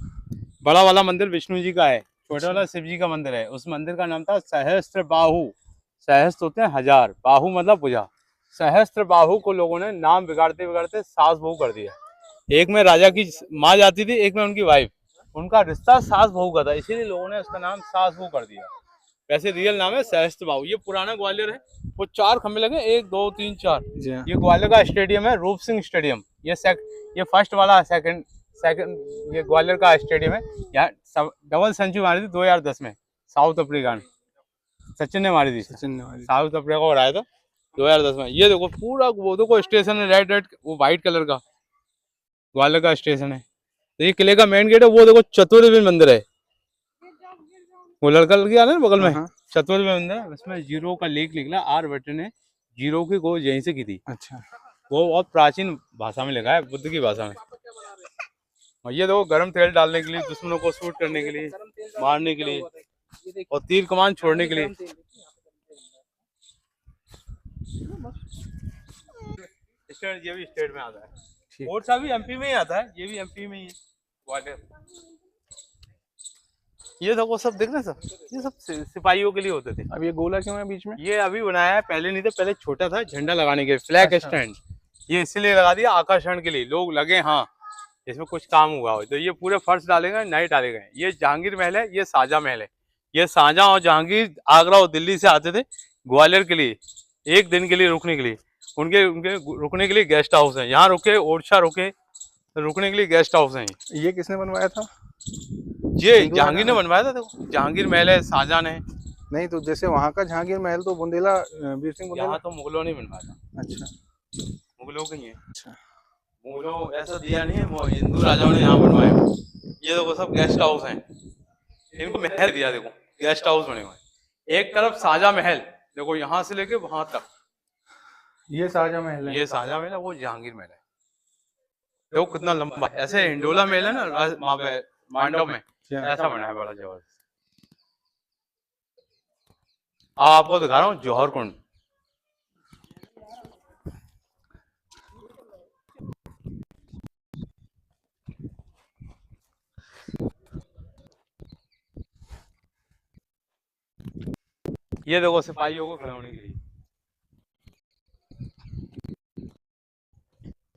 बड़ा वाला मंदिर विष्णु जी का है, छोटा वाला शिव जी का मंदिर है। उस मंदिर का नाम था सहस्त्र बाहु। सहस्त्र होते हैं हजार, बाहु मतलब भुजा। सहस्त्र बाहु को लोगों ने नाम बिगाड़ते बिगाड़ते सास बहू कर दिया। एक में राजा की माँ जाती थी, एक में उनकी वाइफ। उनका रिश्ता सास बहू का था, इसीलिए लोगों ने उसका नाम सास बहू कर दिया। वैसे रियल नाम है सहस्त्र बाहु। ये पुराना ग्वालियर है। वो 4 खंभे लगे, 1 2 3 4। ये ग्वालियर का स्टेडियम है, रूप सिंह स्टेडियम। ये फर्स्ट वाला, सेकंड ये ग्वालियर का स्टेडियम है। यहाँ डबल सेंचुरी मारी थी 2010 में, साउथ अफ्रीका ने, सचिन ने मारी थी। साउथ अफ्रीका को हराया था 2010 में। ये देखो पूरा, वो देखो स्टेशन है, रेड वो व्हाइट कलर का ग्वालियर का स्टेशन है। तो ये किले का मेन गेट है। वो देखो चतुर्वेद मंदिर है, वो लड़का लड़की आ रहा है बगल में, चतुर्वेद मंदिर है। उसमें जीरो का लेख निकला, आर्यभट्ट ने जीरो की खोज यहीं से की थी। अच्छा, वो बहुत प्राचीन भाषा में लिखा है, बुद्ध की भाषा में। और ये देखो गर्म तेल डालने के लिए, दुश्मनों को शूट करने के लिए, मारने के लिए, और तीर कमान छोड़ने के लिए। ये भी स्टेट में आता है, और सा भी एमपी में ही आता है। ये भी एमपी में ही है, ग्वालियर। ये देखो सब देख रहे सब, ये सब सिपाहियों के लिए होते थे। अब ये गोला क्यों है बीच में? ये अभी बनाया है, पहले नहीं था। पहले छोटा था, झंडा लगाने के, फ्लैग स्टैंड। ये इसलिए लगा दिया आकर्षण के लिए, लोग लगे हाँ इसमें कुछ काम हुआ हो। तो ये पूरे फर्श डाले गए, नए डाले गए। ये जहांगीर महल है, ये शाहजहां महल है। ये शाहजहां और जहांगीर आगरा और दिल्ली से आते थे ग्वालियर के लिए, 1 दिन के लिए रुकने के लिए। उनके रुकने के लिए गेस्ट हाउस है, यहाँ रुके, ओरछा रुके, रुकने के लिए गेस्ट हाउस है। ये किसने बनवाया था? ये जहांगीर ने बनवाया था। देखो जहांगीर महल है, शाहजहां ने। नहीं तो जैसे वहाँ का जहांगीर महल तो बुंदेला, वीर सिंह बुंदेला। यहाँ तो मुगलों ने बनवाया था। अच्छा, मुगलों का ही है। अच्छा, मुगलों ऐसा दिया नहीं है, वो हिंदू राजाओं ने यहाँ बनवाया। ये देखो सब गेस्ट हाउस हैं, इनको महल दिया। देखो गेस्ट हाउस बने हुए। एक तरफ शाहजहां महल, देखो यहाँ से लेके वहां तक, ये शाहजहां महल है। ये शाहजहां महल है, वो जहांगीर महल है। देखो कितना लंबा, ऐसे हिंडोला महल है ना मांडव में, ऐसा बना है बड़ा जबरदस्त। आपको दिखा रहा हूँ जौहर कुंड। ये देखो सिपाहियों को खड़े होने के लिए।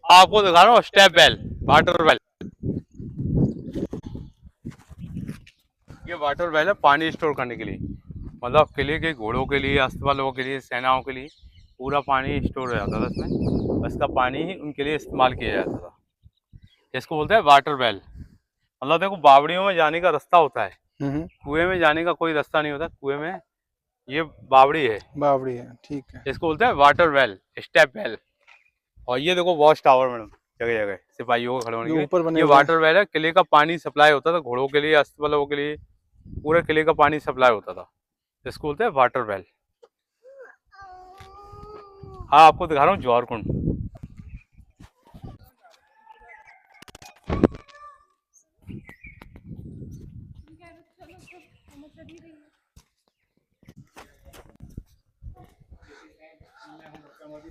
आपको दिखा रहा हूँ स्टेप वेल, वाटर वेल। ये वाटर वेल है पानी स्टोर करने के लिए, मतलब किले के घोड़ों के लिए, अस्पतालों के लिए, सेनाओं के लिए पूरा पानी स्टोर हो जाता था इसमें। इसका पानी ही उनके लिए इस्तेमाल किया जाता था। इसको बोलते हैं वाटर वेल। मतलब देखो बावड़ियों में जाने का रास्ता होता है, कुएं में जाने का कोई रास्ता नहीं होता। कुएं में ये बावड़ी है, बावड़ी है, ठीक है। इसको बोलते हैं वाटर वेल, स्टेप वेल। और ये देखो वॉच टावर मैडम, जगह जगह सिपाहियों को खड़े होने के लिए। ये वाटर वेल है, किले का पानी सप्लाई होता था घोड़ों के लिए, अस्पतालों के लिए, पूरे किले का पानी सप्लाई होता था। इसको बोलते हैं वाटर वेल। हाँ आपको दिखा रहा हूँ जौहर कुंड।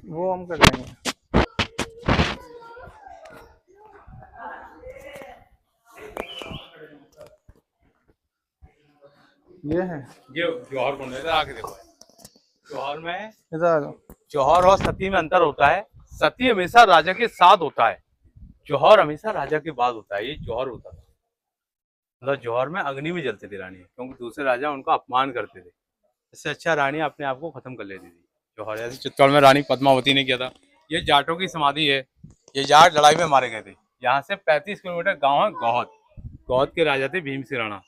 वो हम कर लेंगे। ये है, ये जौहर कुंड है, इधर आके देखो। जौहर में, इधर आ जाओ। जौहर और सती में अंतर होता है। सती हमेशा राजा के साथ होता है, जौहर हमेशा राजा के बाद होता है। ये जौहर होता था, मतलब जौहर में अग्नि में जलती थी रानी, क्योंकि दूसरे राजा उनका अपमान करते थे। इससे अच्छा रानी अपने आप को खत्म कर लेती थी। जौहर ऐसे चित्तौड़ में रानी पद्मावती ने किया था। ये जाटों की समाधि है। ये जाट लड़ाई में मारे गए थे। यहाँ से 35 किलोमीटर गाँव है गौहद। गौहद के राजा थे भीम सिंह राणा।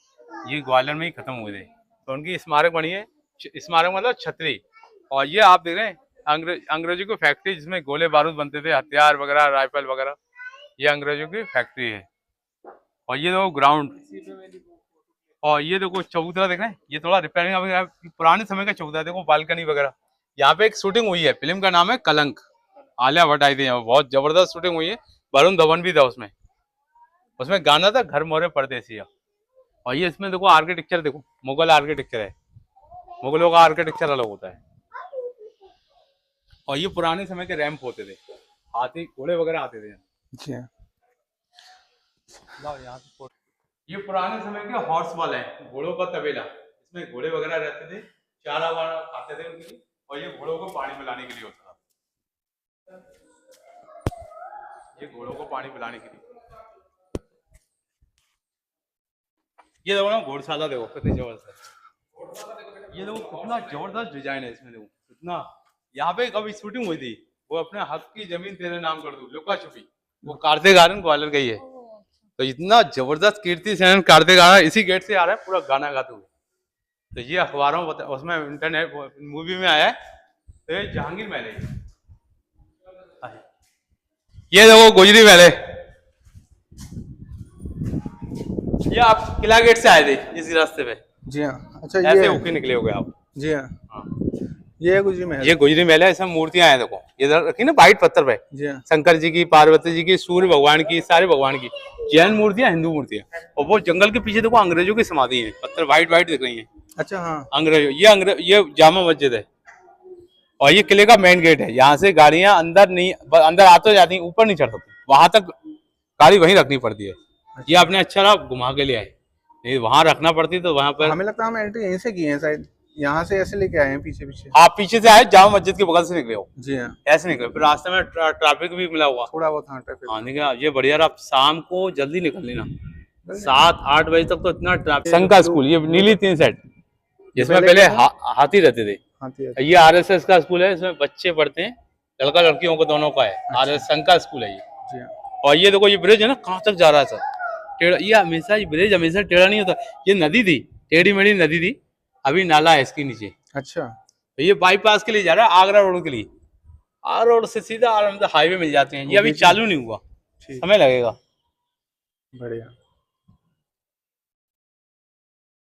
ये ग्वालियर में ही खत्म हुए थे, तो उनकी स्मारक बनी है। स्मारक मतलब छतरी। और ये आप देख रहे हैं अंग्रेजों की फैक्ट्री, जिसमें गोले बारूद बनते थे, हथियार वगैरह, राइफल वगैरह, ये अंग्रेजों की फैक्ट्री है। और ये देखो ग्राउंड। और ये देखो चबूतरा देख रहे हैं, ये थोड़ा रिपेयरिंग, पुराने समय का चबूतरा। देखो बालकनी वगैरह। यहाँ पे एक शूटिंग हुई है, फिल्म का नाम है कलंक। आलिया भट्ट आई थी यहाँ, बहुत जबरदस्त शूटिंग हुई है। वरुण धवन भी था उसमें। उसमें गाना था घर मोरे परदेसिया। और ये इसमें देखो आर्किटेक्चर देखो, मुगल आर्किटेक्चर है। मुगलों का आर्किटेक्चर अलग होता है। और ये पुराने समय के रैंप होते थे, हाथी घोड़े वगैरह आते थे। जी हाँ। लाओ यहाँ से ये पुराने समय के हॉर्स वाले हैं, घोड़ों का तबेला। इसमें घोड़े वगैरह रहते थे, चारा वारा खाते थे उनके लिए, और ये घोड़ों को पानी पिलाने के लिए होता था। ये घोड़ों को पानी पिलाने के लिए। ये देखो ना घोड़शाला, देखो कितनी जबरदस्त। ये देखो कितना जबरदस्त डिजाइन है इसमें, देखो कितना। यहाँ पे कभी शूटिंग हुई थी, वो अपने हक की जमीन तेरे नाम कर दूं, लुका छुपी, वो कार्तिक गार्डन ग्वालियर गई है। तो इतना जबरदस्त कीर्ति सेन कार्तिक गार्डन इसी गेट से आ रहा है पूरा गाना गाते हुए। तो ये अखबारों में उसमें इंटरनेट मूवी में आया है। तो ये जहांगीर महल है। ये देखो गुजरी महल है। ये आप किला गेट से आए थे इसी रास्ते पे। जी हाँ। अच्छा ऐसे ये होके निकले हो गए आप। जी हाँ, हाँ। ये है गुजरी महल। ये गुजरी महल है, इसमें मूर्तियां हैं देखो, इधर रखी ना वाइट पत्थर पे। जी हाँ। शंकर जी की, पार्वती जी की, सूर्य भगवान की, सारे भगवान की। जैन मूर्तियां, हिंदू मूर्तियां। और वो जंगल के पीछे देखो अंग्रेजों की समाधि है, पत्थर वाइट वाइट दिख रही है। अच्छा हाँ। अंग्रेज ये जामा मस्जिद है। और ये किले का मेन गेट है, यहाँ से गाड़ियां अंदर नहीं, अंदर आते जाती हैं, ऊपर नहीं चढ़ सकती, वहां तक गाड़ी वहीं रखनी पड़ती है। ये आपने अच्छा रहा घुमा के ले आए, नहीं वहां रखना पड़ती तो वहां पर। हमें लगता है हम एंट्री यहीं से किए हैं शायद, यहाँ से ऐसे लेके आए हैं पीछे पीछे। आप पीछे से आए, जामा मस्जिद के बगल से निकले हो। जी हाँ। ऐसे निकले, फिर रास्ते में ट्रैफिक भी मिला हुआ थोड़ा बहुत हाँ ट्रैफिक। हाँ निकला। ये बढ़िया रहा, आप शाम को जल्दी निकल लेना, 7-8 बजे तक तो इतना ट्रैफिक। संघ का स्कूल, ये नीली 3 सेट, जिसमें पहले हाथी रहते थे। ये आरएसएस का स्कूल है, इसमें बच्चे पढ़ते हैं, लड़का लड़कियों को दोनों का है। आरएसएस संघ का स्कूल है ये। जी हाँ। और ये देखो ये ब्रिज है ना, कहाँ तक जा रहा है सर, टेढ़ा। ये हमेशा ये ब्रिज हमेशा टेढ़ा नहीं होता। ये नदी थी, टेढ़ी मेढ़ी नदी थी, अभी नाला है इसके नीचे। अच्छा। तो ये बाईपास के लिए जा रहा है, आगरा रोड के लिए। आगरा रोड से सीधा हाईवे मिल जाते हैं। ये अभी चालू नहीं हुआ, समय लगेगा। बढ़िया।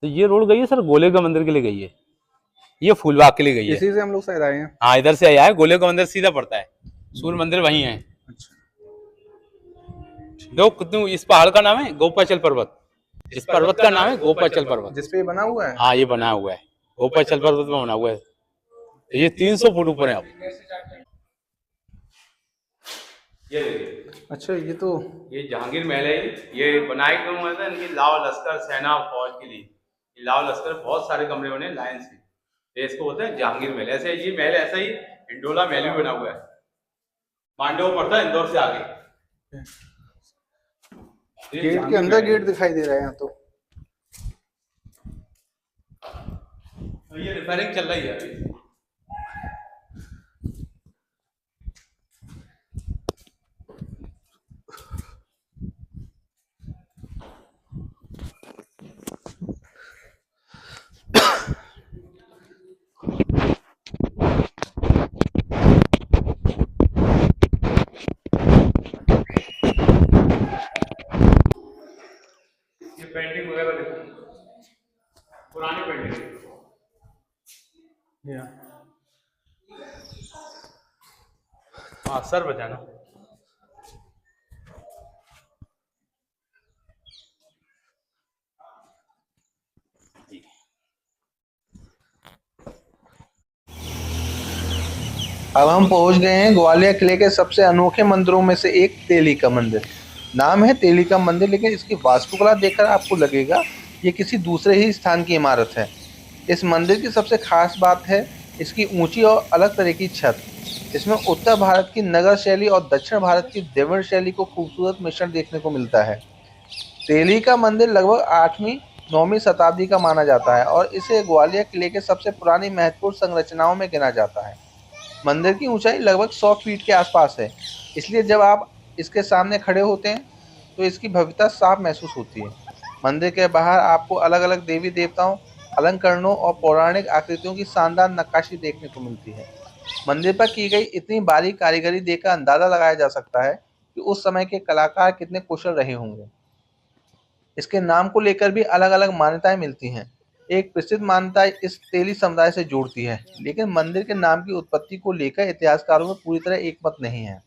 तो ये रोड गई है सर गोले का मंदिर के लिए गई है, ये फूलबाग के लिए गई है। इसी से हम लोग शायद आए हैं। हाँ इधर से आया है, गोले का मंदिर सीधा पड़ता है, सूर्य मंदिर वही है। अच्छा। देखो कितने, इस पहाड़ का नाम है गोपाचल पर्वत। इस पर्वत का नाम है गोपाचल पर्वत, जिसपे बना हुआ है। हाँ ये बना हुआ है, गोपाचल पर्वत में बना हुआ है। ये 300 फुट ऊपर है आप। ये देखिए, अच्छा ये जहांगीर महल है। ये बनाए क्यों हुए थे, इनकी लावा लश्कर, सेना, फौज के लिए। ये लावा लश्कर बहुत सारे कमरे बने लाइन से, इसको बोलते हैं जहांगीर महल। ऐसे ये महल ऐसा ही इंडोला महल भी बना हुआ है, मांडव पड़ता है इंदौर से आगे। गेट के अंदर गेट दिखाई दे रहा है यहाँ तो। ये रिपेयरिंग चल रही है अभी। पेंटिंग वगैरह देखो, पुरानी पेंटिंग। हाँ सर बचाना। अब हम पहुंच गए हैं ग्वालियर किले के सबसे अनोखे मंदिरों में से एक, तेली का मंदिर। नाम है तेली का मंदिर, लेकिन इसकी वास्तुकला देखकर आपको लगेगा ये किसी दूसरे ही स्थान की इमारत है। इस मंदिर की सबसे खास बात है इसकी ऊंची और अलग तरह की छत। इसमें उत्तर भारत की नगर शैली और दक्षिण भारत की द्रविड़ शैली को खूबसूरत मिश्रण देखने को मिलता है। तेली का मंदिर लगभग 8वीं-9वीं शताब्दी का माना जाता है और इसे ग्वालियर किले के सबसे पुरानी महत्वपूर्ण संरचनाओं में गिना जाता है। मंदिर की ऊंचाई लगभग 100 फीट के आसपास है, इसलिए जब आप इसके सामने खड़े होते हैं तो इसकी भव्यता साफ महसूस होती है। मंदिर के बाहर आपको अलग अलग देवी देवताओं, अलंकरणों और पौराणिक आकृतियों की शानदार नक्काशी देखने को मिलती है। मंदिर पर की गई इतनी बारीक कारीगरी देखकर अंदाजा लगाया जा सकता है कि उस समय के कलाकार कितने कुशल रहे होंगे। इसके नाम को लेकर भी अलग अलग मान्यताएं मिलती हैं। एक प्रसिद्ध मान्यता इस तेली समुदाय से जोड़ती है, लेकिन मंदिर के नाम की उत्पत्ति को लेकर इतिहासकारों में पूरी तरह एकमत नहीं है।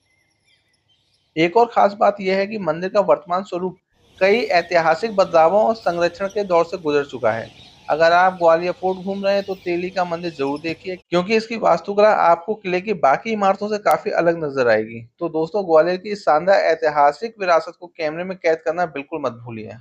एक और खास बात यह है कि मंदिर का वर्तमान स्वरूप कई ऐतिहासिक बदलावों और संरक्षण के दौर से गुजर चुका है। अगर आप ग्वालियर फोर्ट घूम रहे हैं तो तेली का मंदिर जरूर देखिए, क्योंकि इसकी वास्तुकला आपको किले की बाकी इमारतों से काफी अलग नजर आएगी। तो दोस्तों, ग्वालियर की इस शानदार ऐतिहासिक विरासत को कैमरे में कैद करना बिल्कुल मत भूलिए।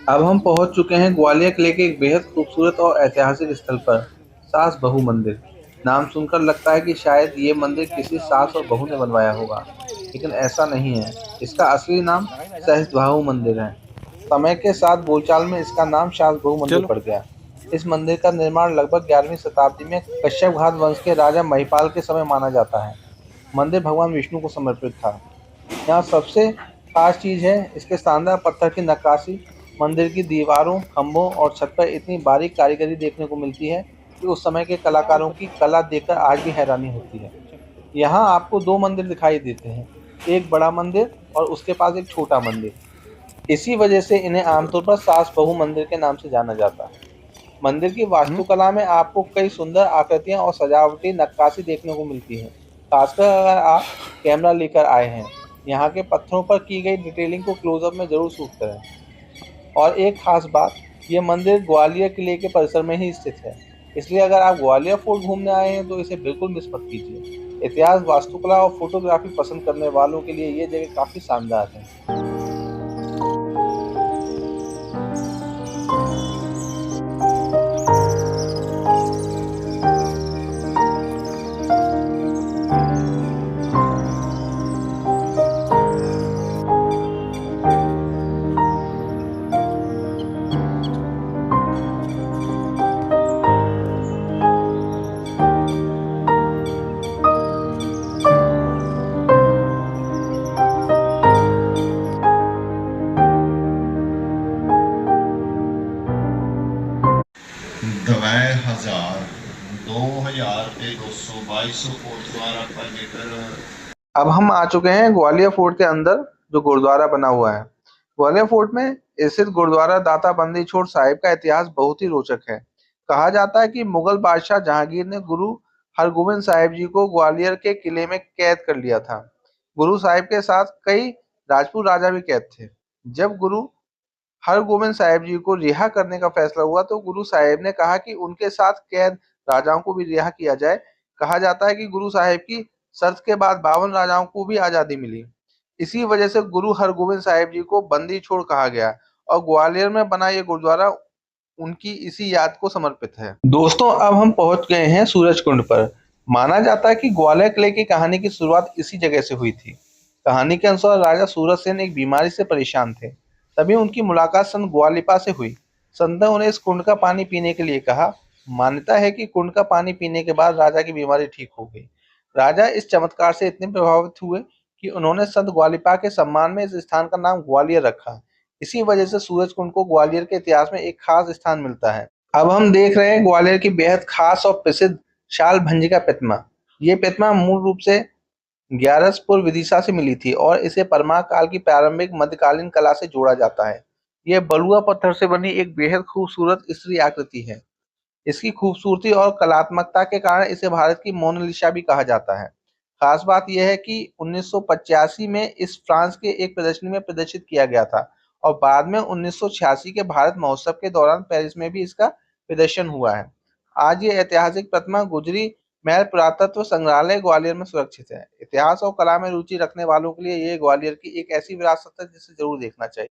अब हम पहुंच चुके हैं ग्वालियर किले के एक बेहद खूबसूरत और ऐतिहासिक स्थल पर, सास बहू मंदिर। नाम सुनकर लगता है कि शायद ये मंदिर किसी सास और बहू ने बनवाया होगा, लेकिन ऐसा नहीं है। इसका असली नाम सहस्त्रबाहु मंदिर है। समय के साथ बोलचाल में इसका नाम सास बहू मंदिर पड़ गया। इस मंदिर का निर्माण लगभग 11वीं शताब्दी में कश्यप घात वंश के राजा महिपाल के समय माना जाता है। मंदिर भगवान विष्णु को समर्पित था। यहाँ सबसे खास चीज है इसके शानदार पत्थर की नक्काशी। मंदिर की दीवारों, खंभों और छत पर इतनी बारीक कारीगरी देखने को मिलती है कि उस समय के कलाकारों की कला देखकर आज भी हैरानी होती है। यहाँ आपको 2 मंदिर दिखाई देते हैं, एक बड़ा मंदिर और उसके पास एक छोटा मंदिर। इसी वजह से इन्हें आमतौर पर सास बहू मंदिर के नाम से जाना जाता है। मंदिर की वास्तुकला में आपको कई सुंदर आकृतियां और सजावटी नक्काशी देखने को मिलती है, खासकर अगर आप कैमरा लेकर आए हैं। यहाँ के पत्थरों पर की गई डिटेलिंग को क्लोजअप में जरूर शूट करें। और एक खास बात, ये मंदिर ग्वालियर किले के परिसर में ही स्थित है, इसलिए अगर आप ग्वालियर फोर्ट घूमने आए हैं तो इसे बिल्कुल मिस मत कीजिए। इतिहास, वास्तुकला और फोटोग्राफी पसंद करने वालों के लिए ये जगह काफी शानदार है। दवाएं 1000 2000 पे 200 2200 फुट द्वारा पर मीटर। अब हम आ चुके हैं ग्वालियर फोर्ट के अंदर, जो गुरुद्वारा बना हुआ है। ग्वालियर फोर्ट में स्थित गुरुद्वारा दाता बंदी छोड़ साहिब का इतिहास बहुत ही रोचक है। कहा जाता है कि मुगल बादशाह जहांगीर ने गुरु हरगोबिंद साहिब जी को ग्वालियर के किले में कैद कर लिया था। गुरु साहिब के साथ कई राजपूत राजा भी कैद थे। जब गुरु हरगोबिंद साहिब जी को रिहा करने का फैसला हुआ तो गुरु साहिब ने कहा कि उनके साथ कैद राजाओं को भी रिहा किया जाए। कहा जाता है कि गुरु साहिब की शर्त के बाद 52 राजाओं को भी आजादी मिली। इसी वजह से गुरु हरगोबिंद साहिब जी को बंदी छोड़ कहा गया और ग्वालियर में बना ये गुरुद्वारा उनकी इसी याद को समर्पित है। दोस्तों, अब हम पहुंच गए हैं सूरज कुंड पर। माना जाता है कि ग्वालियर किले की कहानी की शुरुआत इसी जगह से हुई थी। कहानी के अनुसार राजा सूरज सेन एक बीमारी से परेशान थे, तभी उनकी मुलाकात संत ग्वालिपा से हुई। संत ने उन्हें इस कुंड का पानी पीने के लिए कहा। मान्यता है कि कुंड का पानी पीने के बाद राजा की बीमारी ठीक हो गई। राजा इस चमत्कार से इतने प्रभावित हुए कि उन्होंने संत ग्वालिपा के सम्मान में इस स्थान का नाम ग्वालियर रखा। इसी वजह से सूरज कुंड को ग्वालियर के इतिहास में एक खास स्थान मिलता है। अब हम देख रहे हैं ग्वालियर की बेहद खास और प्रसिद्ध शाल भंजिका प्रतिमा। ये प्रतिमा मूल रूप से ग्यारसपुर विदिशा से मिली थी और इसे परमार काल की प्रारंभिक मध्यकालीन कला से जोड़ा जाता है। यह बलुआ पत्थर से बनी एक बेहद खूबसूरत स्त्री आकृति है। इसकी खूबसूरती और कलात्मकता के कारण इसे भारत की मोनालिसा भी कहा जाता है। खास बात यह है कि 1985 में इस फ्रांस के एक प्रदर्शनी में प्रदर्शित किया गया था और बाद में 1986 के भारत महोत्सव के दौरान पेरिस में भी इसका प्रदर्शन हुआ है। आज ये ऐतिहासिक प्रतिमा गुजरी महल पुरातत्व संग्रहालय ग्वालियर में सुरक्षित है। इतिहास और कला में रुचि रखने वालों के लिए ये ग्वालियर की एक ऐसी विरासत है जिसे जरूर देखना चाहिए।